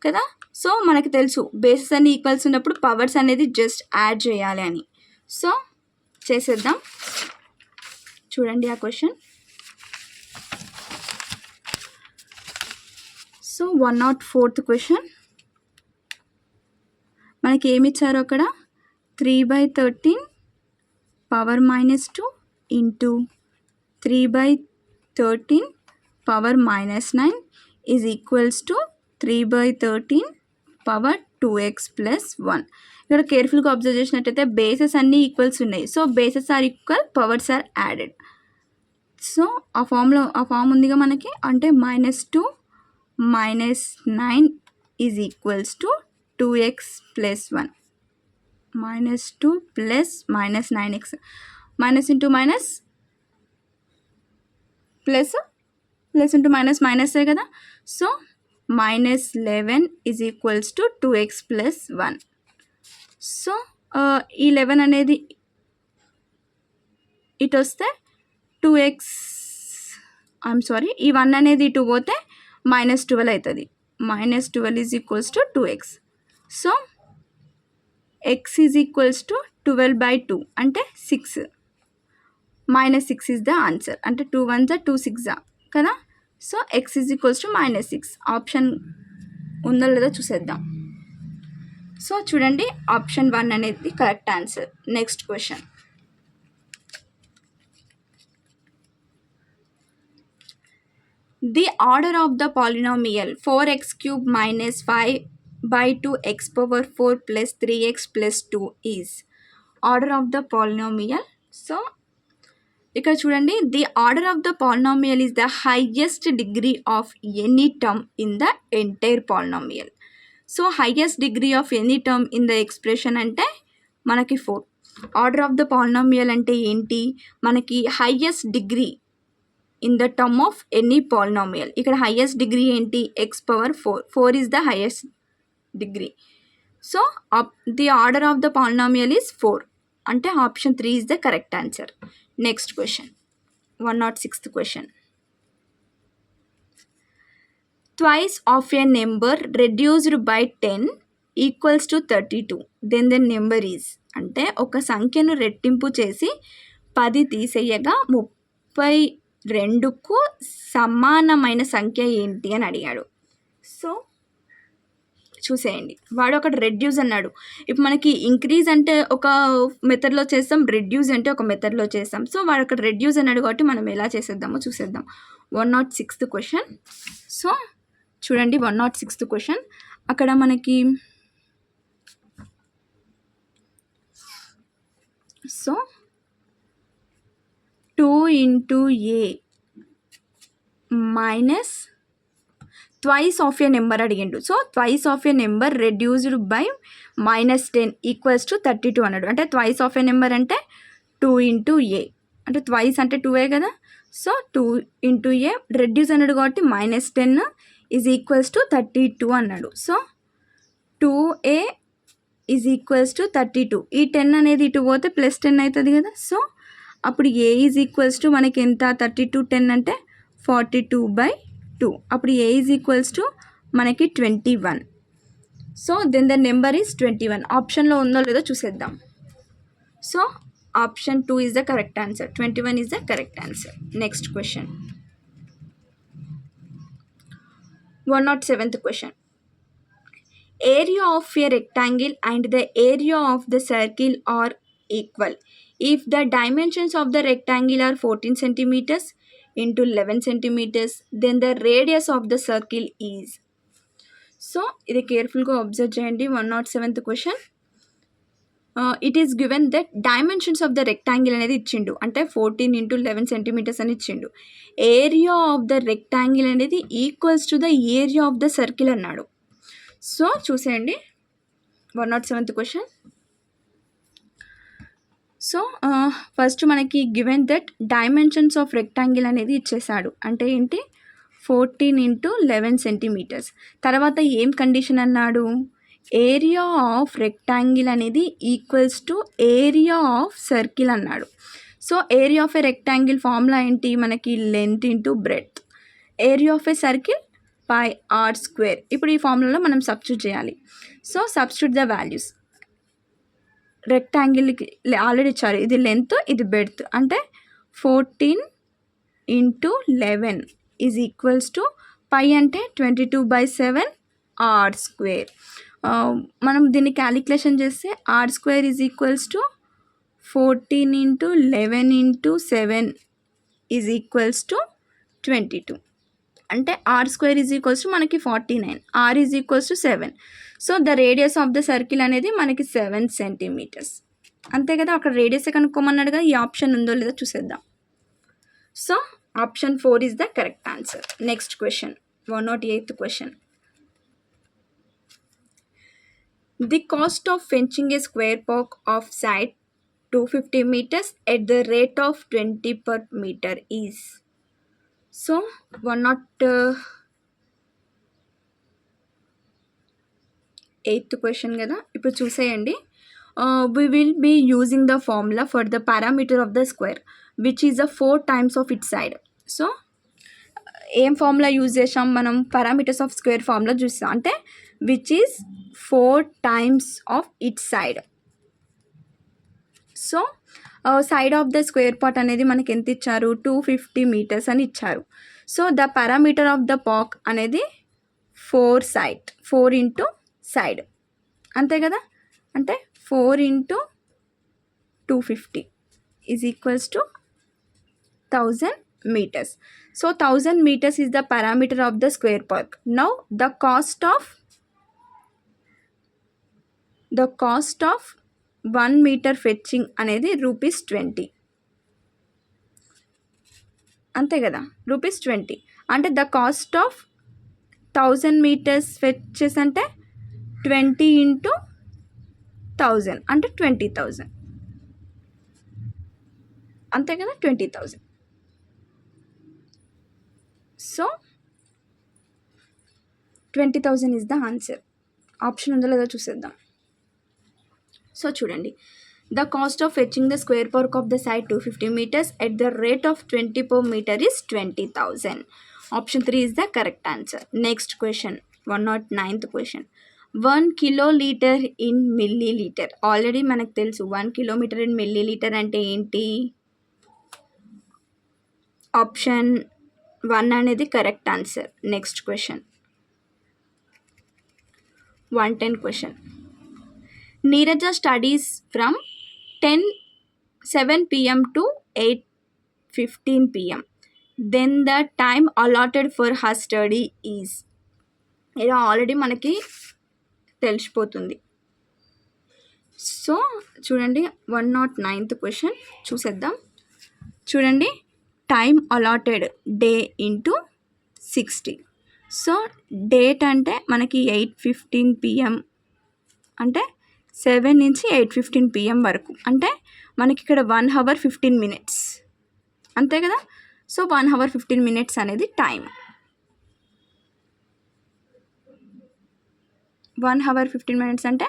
కదా. సో మనకి తెలుసు బేసెస్ అన్నీ ఈక్వల్స్ ఉన్నప్పుడు పవర్స్ అనేది జస్ట్ యాడ్ చేయాలి అని. సో చేసేద్దాం. చూడండి ఆ క్వశ్చన్. సో 104th క్వశ్చన్ మనకి ఏమి ఇచ్చారు అక్కడ, 3/13 power minus 2 into 3/13 power minus 9 is equals to 3/13 power 2x plus 1. ఇక్కడ కేర్ఫుల్గా అబ్జర్వ్ చేసినట్టయితే బేసెస్ అన్నీ ఈక్వల్స్ ఉన్నాయి. So bases are equal, powers are added. So ఆ ఫామ్ ఉందిగా మనకి, అంటే -2 - 9 is equals to 2x plus 1. -2 plus -9x, minus into minus plus, plus into minus మైనసే కదా. So -11 is equals to 2x plus 1. So ఈ 11 అనేది ఇటు వస్తే 2x, ఐఎమ్ సారీ, ఈ 1 అనేది ఇటు పోతే -12 అవుతుంది. -12 is equals to 2x. So x is equals to 12/2 అంటే 6. -6 ఈజ్ ద ఆన్సర్, అంటే 2 1 2 6 కదా. So x is equals to -6. Option ఉందో లేదో చూసేద్దాం. సో చూడండి, ఆప్షన్ 1 అనేది correct answer. Next question. The order of the polynomial 4x³ - 5/2x power 4 plus 3x plus 2 is. Order of the polynomial. So ఇక్కడ చూడండి, the order of the polynomial is the highest degree of any term in the entire polynomial. So highest degree of any term in the expression అంటే మనకి 4. Order of the polynomial అంటే ఏంటి, మనకి highest degree in the term of any polynomial. ఇక్కడ highest degree ఏంటి, x power 4. 4 is the highest degree. So the order of the polynomial is 4, అంటే option 3 is the correct answer. Next question, 106th question. Twice of a number reduced by 10 equals to 32, then the number is. అంటే ఒక సంఖ్యను రెట్టింపు చేసి 10 తీసేయగా 32కు సమానమైన సంఖ్య ఏంటి అని అడిగాడు. సో చూసేయండి, వాడు అక్కడ రెడ్యూస్ అన్నాడు. ఇప్పుడు మనకి ఇంక్రీజ్ అంటే ఒక మెథడ్లో చేస్తాం, రెడ్యూస్ అంటే ఒక మెథడ్లో చేస్తాం. సో వాడు అక్కడ రెడ్యూస్ అన్నాడు కాబట్టి మనం ఎలా చేసేద్దామో చూసేద్దాం. 106th question. సో చూడండి, 106th క్వశ్చన్. అక్కడ మనకి so 2 into a minus twice of a number అడిగిండు. So twice of a number reduced by -10 equals to 32 అన్నాడు. అంటే ట్వైస్ ఆఫ్ ఏ నెంబర్ అంటే 2 into a, అంటే ట్వైస్ అంటే 2a కదా. సో 2 into a రెడ్యూస్ అన్నాడు కాబట్టి -10 ఈజ్ ఈక్వల్స్ టు 32 అన్నాడు. So 2a is equals to 32. ఈ 10 అనేది ఇటు పోతే +10 అవుతుంది కదా. సో అప్పుడు a ఈజ్ ఈక్వల్స్ టు మనకి ఎంత, 32 10 అంటే 42/2. అప్పుడు a ఈజ్ ఈక్వల్స్ టు మనకి 21. So then the number is 21. ఆప్షన్లో ఉందో లేదో చూసేద్దాం. సో option 2 is the correct answer. 21 is the correct answer. Next question, 107th question. Area of a rectangle and the area of the circle are equal if the dimensions of the rectangle are 14 centimeters into 11 centimeters, then the radius of the circle is. So ఇది కేర్ఫుల్గా observe చేయండి. 107th question. It is given that dimensions of the rectangle అనేది ఇచ్చిండు, అంటే 14 into 11 centimeters అని ఇచ్చిండు. Area of the rectangle అనేది equals to the area of the circle అన్నాడు. సో చూసేయండి 107th క్వశ్చన్. సో ఫస్ట్ మనకి given that dimensions of rectangle అనేది ఇచ్చేసాడు. అంటే ఏంటి 14 × 11 సెంటీమీటర్స్. తర్వాత ఏం కండిషన్ అన్నాడు, ఏరియా ఆఫ్ రెక్టాంగిల్ అనేది equals to area of circle అన్నాడు. So area of a rectangle formula ఏంటి మనకి, length into breadth. Area of a circle pi r square. ఇప్పుడు ఈ ఫార్ములాలో మనం సబ్స్టిట్యూట్ చేయాలి. So substitute the values. రెక్టాంగిల్కి ఆల్రెడీ ఇచ్చారు, ఇది లెంత్ ఇది బెడ్త్. అంటే 14 × 11 ఈజ్ ఈక్వల్స్ టు పై అంటే 22/7 ఆర్ స్క్వేర్. మనం దీన్ని క్యాలిక్యులేషన్ చేస్తే r square is equals to 14 × 11 × 7 is equals to 22. అంటే r square is equals to మనకి 49, r is equals to 7. So the radius of the circle అనేది మనకి 7 సెంటీమీటర్స్. అంతే కదా, అక్కడ రేడియస్ కనుక్కోమన్నాడుగా, ఈ ఆప్షన్ ఉందో లేదో చూసేద్దాం. సో option 4 is the correct answer. Next question 108th question. The cost of fencing A square park of side 250 meters at the rate of 20 per meter is. So 108th question కదా. ఇప్పుడు చూసేయండి, we will be using the formula for the parameter of the square which is a 4 times of its side. So ఏం formula use చేసాం మనం, parameters of square formula చూసాం. అంటే which is 4 times of it side. So side of the square part అనేది మనకి ఎంత ఇచ్చారు, 250 meters అని ఇచ్చారు. So the parameter of the park అనేది 4 × సైడ్. అంతే కదా, అంటే 4 × 250 is equals to 1000 meters. So 1000 meters is the parameter of the square park. Now the cost of 1 meter fetching అనేది ₹20. అంతే కదా, ₹20. అంటే the cost of 1000 meters fetches అంటే 20 × 1000 అంటే 20,000. అంతే కదా, 20,000. So 20,000 is the answer. Option ఉందో లేదో చూసేద్దాం. సో చూడండి, the cost of fetching the square park of the side 250 meters at the rate of 20 per meter is 20,000. Option 3 is the correct answer. Next question 109th question. 1 kiloliter in millilitre. Already మనకు తెలుసు 1 kilometer in millilitre అంటే ఏంటి. Option 1 అనేది correct answer. Next question 110 question. Neeraja studies from 7 PM to 8:15 PM. Then the time allotted for her study is. ఇలా already మనకి తెలిసిపోతుంది. So చూడండి 109th question చూసేద్దాం. చూడండి, time allotted day into 60. So that అంటే మనకి 8:15 PM అంటే 7 నుంచి 8:15 PM వరకు. అంటే మనకి ఇక్కడ 1 hour 15 minutes. అంతే కదా. సో 1 hour 15 minutes అనేది టైం. 1 hour 15 minutes అంటే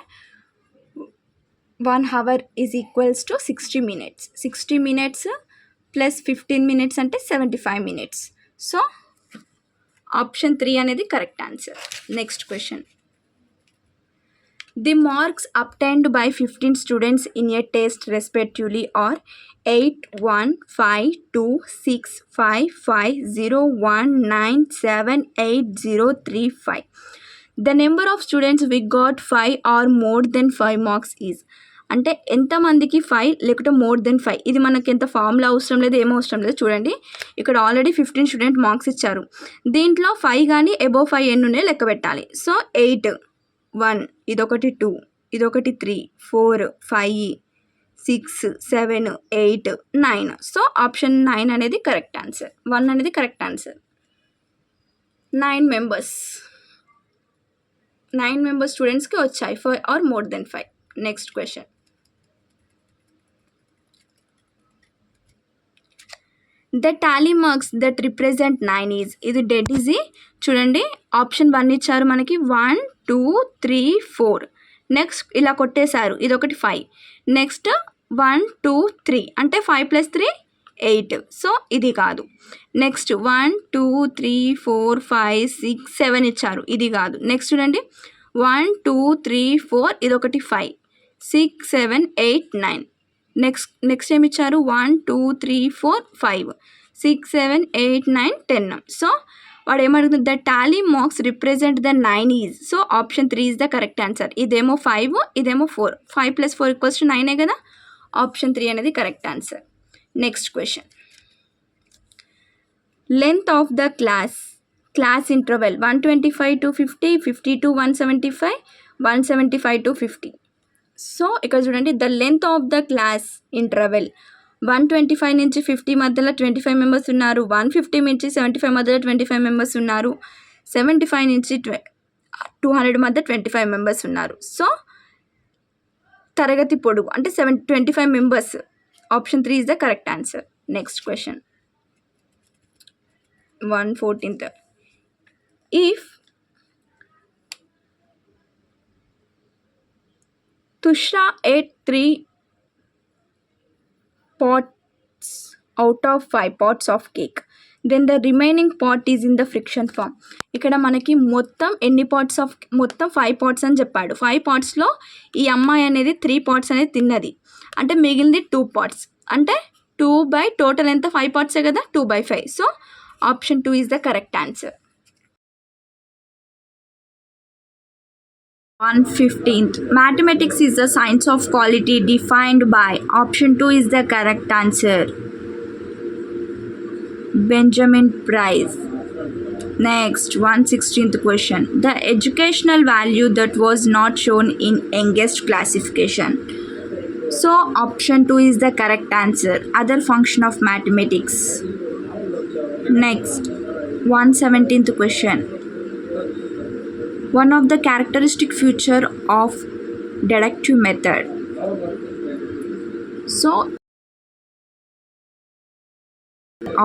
1 hour is equals to 60 minutes. 60 minutes plus 15 minutes అంటే 75 minutes. సో ఆప్షన్ 3 అనేది correct answer. Next question. The marks obtained by 15 students in a test respectively are 8, 1, 5, 2, 6, 5, 5, 0, 1, 9, 7, 8, 0, 3, 5. The number of students we got 5 or more than 5 marks is. అంటే ఎంతమందికి 5 లేకుంటే more than 5. ఇది మనకి ఎంత formula అవసరం లేదు, ఏమో అవసరం లేదు. చూడండి, ఇక్కడ ఆల్రెడీ 15 స్టూడెంట్ మార్క్స్ ఇచ్చారు. దీంట్లో 5 కానీ అబోవ్ 5 ఎన్ని ఉన్నాయి లెక్క పెట్టాలి. సో 8, 1, ఇదొకటి 2, ఇదొకటి 3, 4, 5, 6, 7, 8, 9. సో ఆప్షన్ 9 అనేది కరెక్ట్ ఆన్సర్. 1 అనేది కరెక్ట్ ఆన్సర్. 9 members. 9 మెంబర్ స్టూడెంట్స్కి వచ్చాయి 5 or more than 5. Next question. The tally marks that represent 9 is. ఇది డెడ్ ఈజీ. చూడండి ఆప్షన్ 1 ఇచ్చారు మనకి 1 2 3 4. నెక్స్ట్ ఇలా కొట్టేశారు, ఇది ఒకటి 5. నెక్స్ట్ 1 2 3 అంటే 5 + 3 8. సో ఇది కాదు. నెక్స్ట్ 1 2 3 4 5 6 7 ఇచ్చారు, ఇది కాదు. నెక్స్ట్ చూడండి 1 2 3 4 ఇది ఒకటి 5 6 7 8 9. నెక్స్ట్ ఏమి ఇచ్చారు 1 2 3 4 5 6 7 8 9 10. సో వాడు ఏమడుగుతుంది, the tally marks represent the 9 is. So option 3 is the correct answer. ఇదేమో 5, ఇదేమో 4. 5 + 4 = 9 కదా. ఆప్షన్ 3 అనేది correct answer. Next question. Length of the class interval 125 to 50, 50 to 175, 175 to 50. So ఇక్కడ చూడండి the length of the class interval 125 నుంచి 50 మధ్యలో 25 members ఉన్నారు. 150 నుంచి 75 మధ్యలో 25 మెంబర్స్ ఉన్నారు. 75 నుంచి 200 మధ్య 25 మెంబర్స్ ఉన్నారు. సో తరగతి పొడుగు అంటే 25 members. Option 3 is the correct answer. Next question 114th. If Tushra ate 3 pots out of 5 pots of cake, then the remaining pot is in the friction form. ఇక్కడ మనకి మొత్తం ఎన్ని పాట్స్ ఆఫ్ మొత్తం 5 pots అని చెప్పాడు. 5 పాట్స్లో ఈ అమ్మాయి అనేది 3 పాట్స్ అనేది తిన్నది, అంటే మిగిలింది 2 పాట్స్. అంటే 2 బై టోటల్ ఎంత 5 పాట్సే కదా, 2/5. So option 2 is the correct answer. 115th. Mathematics is the science of quality defined by. Option 2 is the correct answer. Benjamin Price. Next, 116th question. The educational value that was not shown in youngest classification. So option 2 is the correct answer. Other function of mathematics. Next, 117th question. One of the characteristic feature of deductive method. So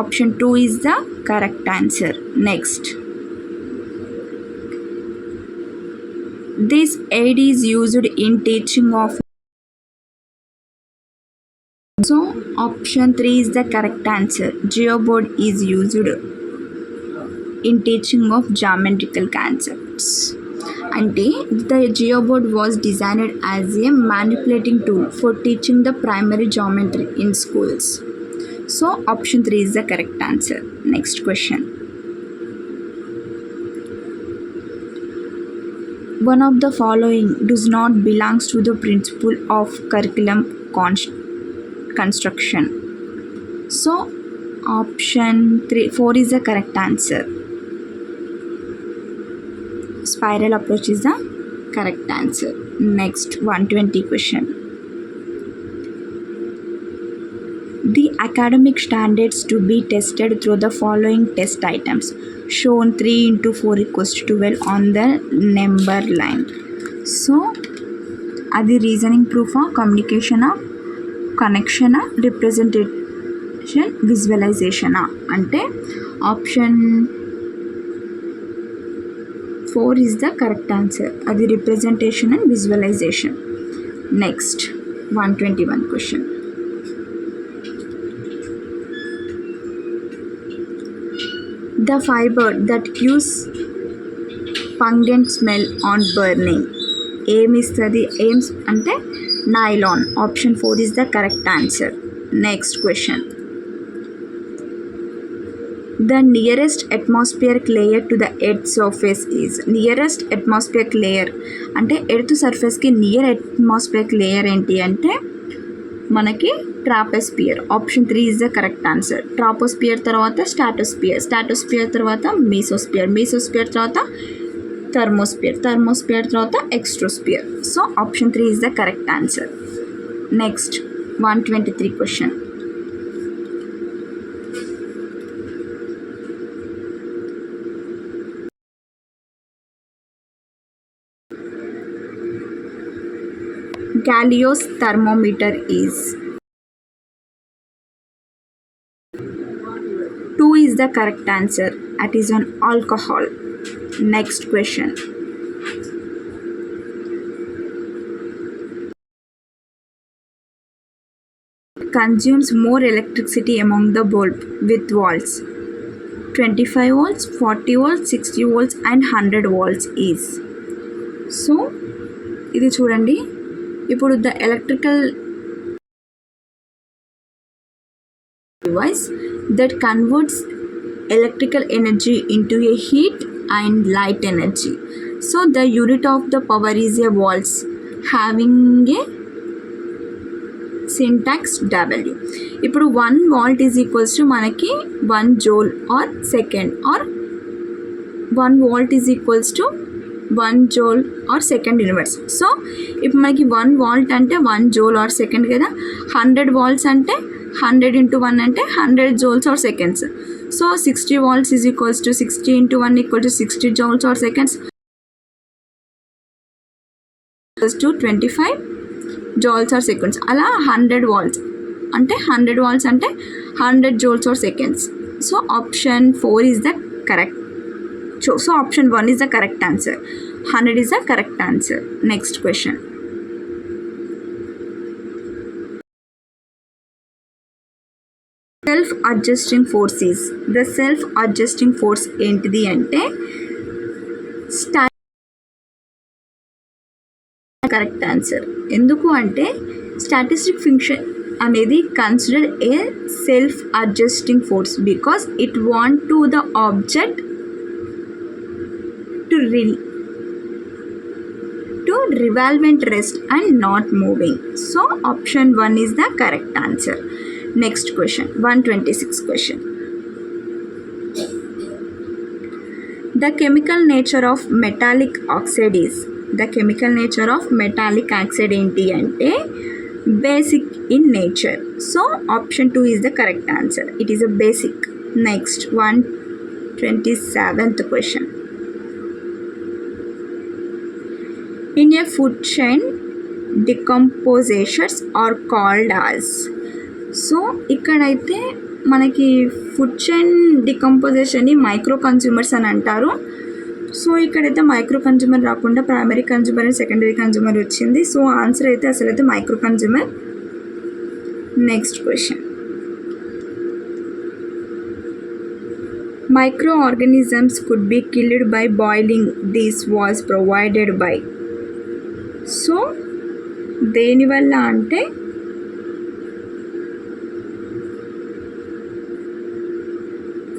option 2 is the correct answer. Next, this aid is used in teaching of. So option 3 is the correct answer. Geoboard is used in teaching of geometrical concepts. అంటే the geoboard was designed as a manipulating tool for teaching the primary geometry in schools. So option 3 is the correct answer. Next question. One of the following does not belongs to the principle of curriculum construction. So option 4 is the correct answer. Spiral approach is the correct answer. Next, 120 question. The academic standards to be tested through the following test items shown 3 into 4 equals to 12 on the number line. So adi reasoning proof, communication, connection, representation, visualization. Ante option 4 is the correct answer. Adi representation and visualization. Next, 121 question. The fiber that gives pungent smell on burning. Aim ante nylon. Option 4 is the correct answer. Next question. The nearest atmospheric layer to the earth surface is. Nearest atmospheric layer అంటే earth సర్ఫేస్కి near atmospheric layer ఏంటి అంటే మనకి troposphere. Option 3 is the correct answer. Troposphere తర్వాత stratosphere తర్వాత mesosphere తర్వాత thermosphere తర్వాత exosphere. So option 3 is the correct answer. Next, 123 question. Galileo's thermometer is 2 is the correct answer. That is on alcohol. Next question. Consumes more electricity among the bulb with volts. 25 volts, 40 volts, 60 volts and 100 volts is. So ఇది చూడండి, ఇప్పుడు the electrical device that converts electrical energy into a heat and light energy. So the unit of the power is a volts having a syntax W. ఇప్పుడు 1 volt is equals to మనకి 1 joule or second, or 1 volt is equals to 1 joule or second inverse. So ఇప్పుడు మనకి 1 volt అంటే 1 joule or second కదా, 100 volts అంటే 100 into 1 అంటే 100 joules or seconds. So 60 volts is equals to 60 into 1 equal to 60 joules or seconds equals to 25 joules or seconds. అలా 100 volts అంటే 100 volts అంటే 100 joules or seconds. So option 4 is the correct. So option 1 is the correct answer. 100 is the correct answer. Next question. Self adjusting force is. The self adjusting force ఏంటిది అంటే correct answer. ఎందుకు అంటే statistic function అనేది considered a self adjusting force because it want to the object to revolve and rest and not moving. So option 1 is the correct answer. Next question, 126 question. The chemical nature of metallic oxide is. The chemical nature of metallic oxide enti ante basic in nature. So option 2 is the correct answer. It is a basic. Next, 127th question. In a food chain, decomposers are called as. So ఇక్కడైతే మనకి food chain డికంపోజిషన్ని micro consumers అని అంటారు. సో ఇక్కడైతే micro consumer రాకుండా primary consumer and secondary consumer వచ్చింది. So answer అయితే అసలైతే micro consumer. Next question. Micro organisms could be killed by boiling. This was provided by. So దేనివల్ల అంటే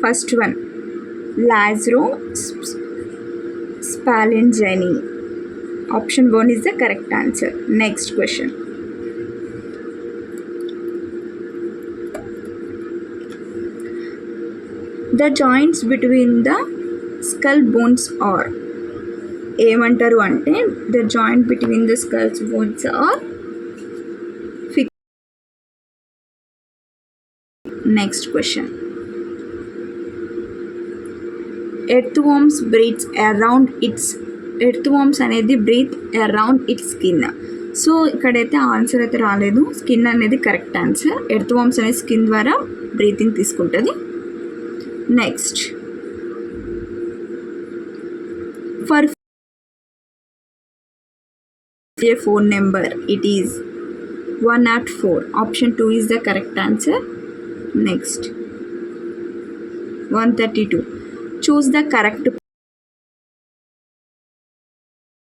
ఫస్ట్ వన్ లాజరో స్పాలెంజైని. ఆప్షన్ 1 is the correct answer. Next question. The joints between the skull bones are. ఏమంటారు అంటే the joint between the skulls bones are fix. Next question. Earthworms breathes around its. Earthworms అనేది breathe around its skin. So ఇక్కడైతే answer అయితే రాలేదు. Skin అనేది correct answer. Earthworms అనేది skin ద్వారా breathing తీసుకుంటుంది. నెక్స్ట్. ఫర్ a phone number, it is 104. Option 2 is the correct answer. Next, 132. Choose the correct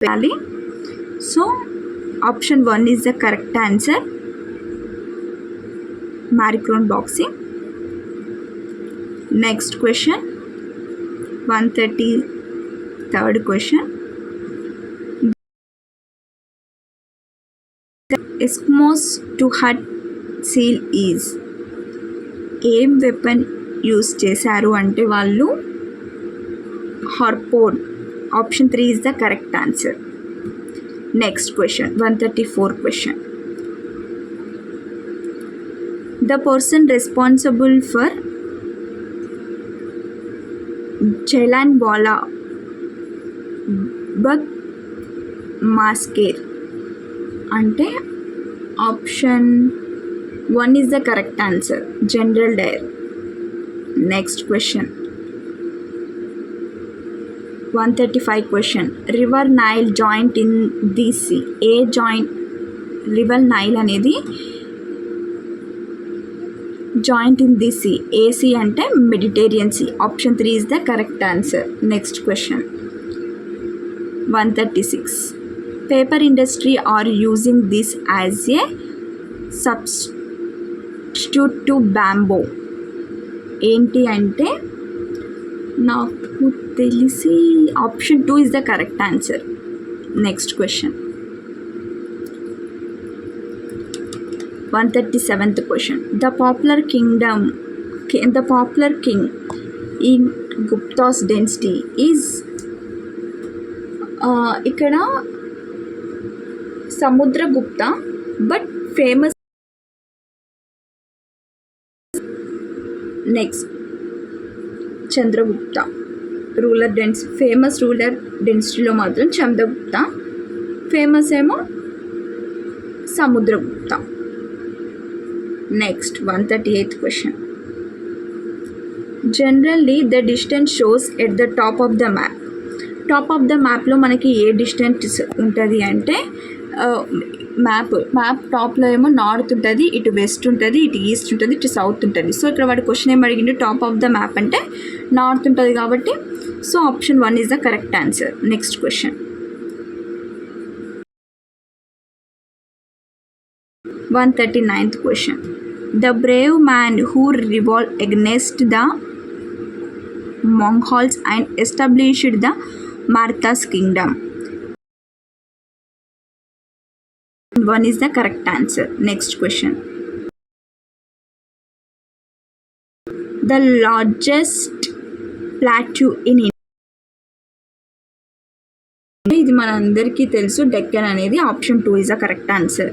valley. So option 1 is the correct answer. Maricron boxing. Next question, 133rd question. Eskimos to hut seal is. ఏం weapon use చేశారు అంటే వాళ్ళు harpoon. Option 3 is the correct answer. Next question, 134 question. The person responsible for Jalan Wala Bagh మాస్కేర్ అంటే option 1 is the correct answer, general dyer. Next question, 135 question. River Nile joint in the sea. A joint, river Nile అనేది joint in the sea. A sea అంటే Mediterranean Sea. Option 3 is the correct answer. Next question, 136. Paper industry are using this as a substitute to bamboo. ఏంటి అంటే నాకు తెలిసి option 2 is the correct answer. Next question, 137th question. The popular king in Gupta's dynasty is ఇక్కడ Samudragupta but famous. Next Chandragupta famous ruler డెన్సిటీలో మాత్రం Chandragupta, famous ఏమో Samudragupta. Next 138th question. Generally the distance shows at the top of the map. Top of the మ్యాప్లో మనకి a distance ఉంటుంది అంటే map టాప్లో ఏమో నార్త్ ఉంటుంది, ఇటు వెస్ట్ ఉంటుంది, ఇటు ఈస్ట్ ఉంటుంది, ఇటు సౌత్ ఉంటుంది. సో ఇక్కడ వాడు క్వశ్చన్ ఏం అడిగిండు, టాప్ ఆఫ్ ద మ్యాప్ అంటే నార్త్ ఉంటుంది కాబట్టి so option 1 is the correct answer. Next question, 139th question. The Brave man who revolve against the Mongols and established the Maratha's kingdom. 1 is the correct answer. Next question. The largest plateau in India. ఇది మనందరికీ తెలుసు, డెక్కన్ అనేది. Option 2 is the correct answer.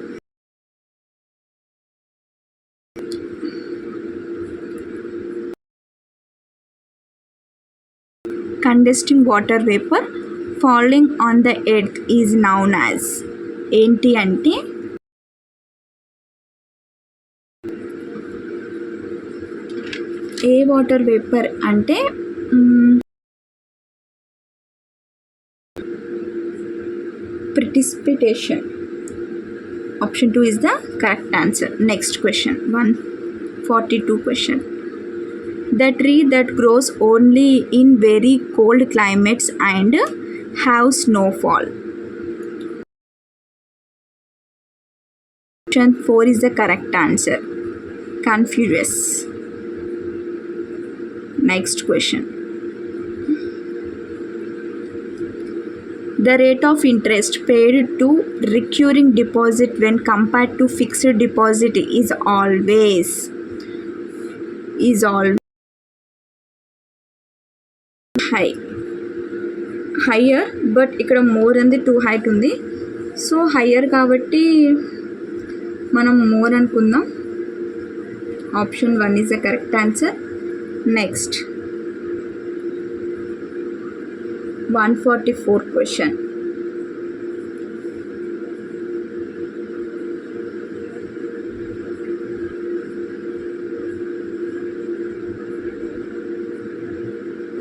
Condensing water vapor falling on the earth is known as. ఏంటి అంటే ఏ water vapour అంటే precipitation. Option 2 is the correct answer. Next question, 142 question. The tree that grows only in very cold climates and have snowfall. Option 4 is the correct answer. Confucius. Next question. The rate of interest paid to recurring deposit when compared to fixed deposit is always higher, but ఇక్కడ more అంది 2 height ఉంది. So higher కాబట్టి మనం more అనుకుందాం. Option 1 is the correct answer. Next 144 question.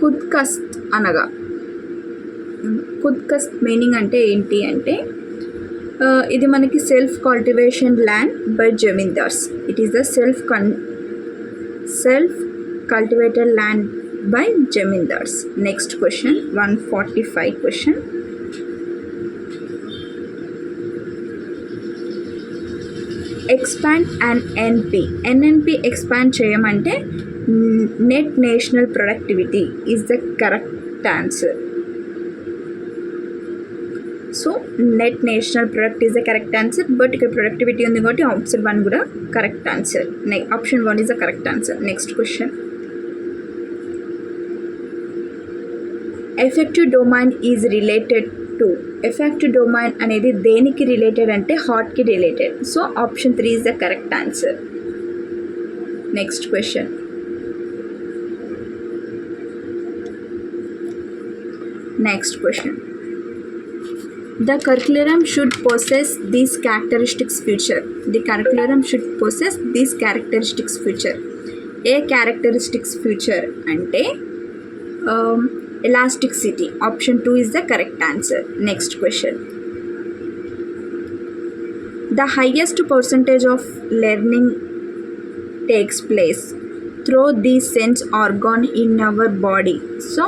Khudkasht అనగా khudkasht meaning అంటే ఏంటి అంటే ఇది మనకి self cultivation land by zamindars. It is the self cultivated land by jamindars. Next question, 145 question. Expand an NNP expand చేయమంటే net national productivity is the correct answer. So net national product is the correct answer, but ఇక్కడ productivity ఉంది కాబట్టి option 1 కూడా correct answer. Option 1 is the correct answer. Next question. Effective domain is related to. Effective domain అనేది దేనికి related అంటే హార్ట్కి related. So option 3 is the correct answer. Next question. The curriculum should possess these characteristics feature. The curriculum should possess these characteristics feature. A characteristics feature అంటే elasticity. Option 2 is the correct answer. Next question. The highest percentage of learning takes place through the sense organ in our body. So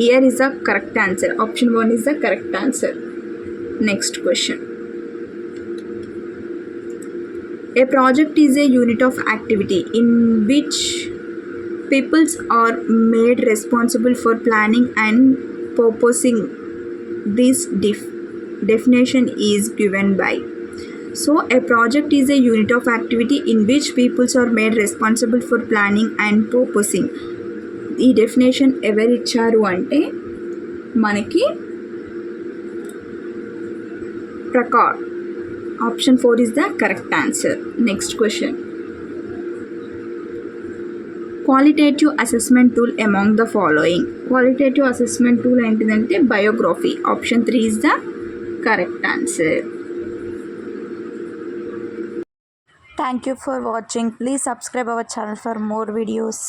here is the correct answer. Option 1 is the correct answer. Next question. A project is a unit of activity in which peoples are made responsible for planning and proposing. This definition is given by. So a project is a unit of activity in which peoples are made responsible for planning and proposing. ఈ definition ఎవరు ఇచ్చారు అంటే మనకి ప్రకార్. Option 4 is the correct answer. Next question. Qualitative assessment tool among the following. Qualitative assessment tool ఏంటిదంటే biography. Option 3 is the correct answer. Thank you for watching. Please subscribe our channel for more videos.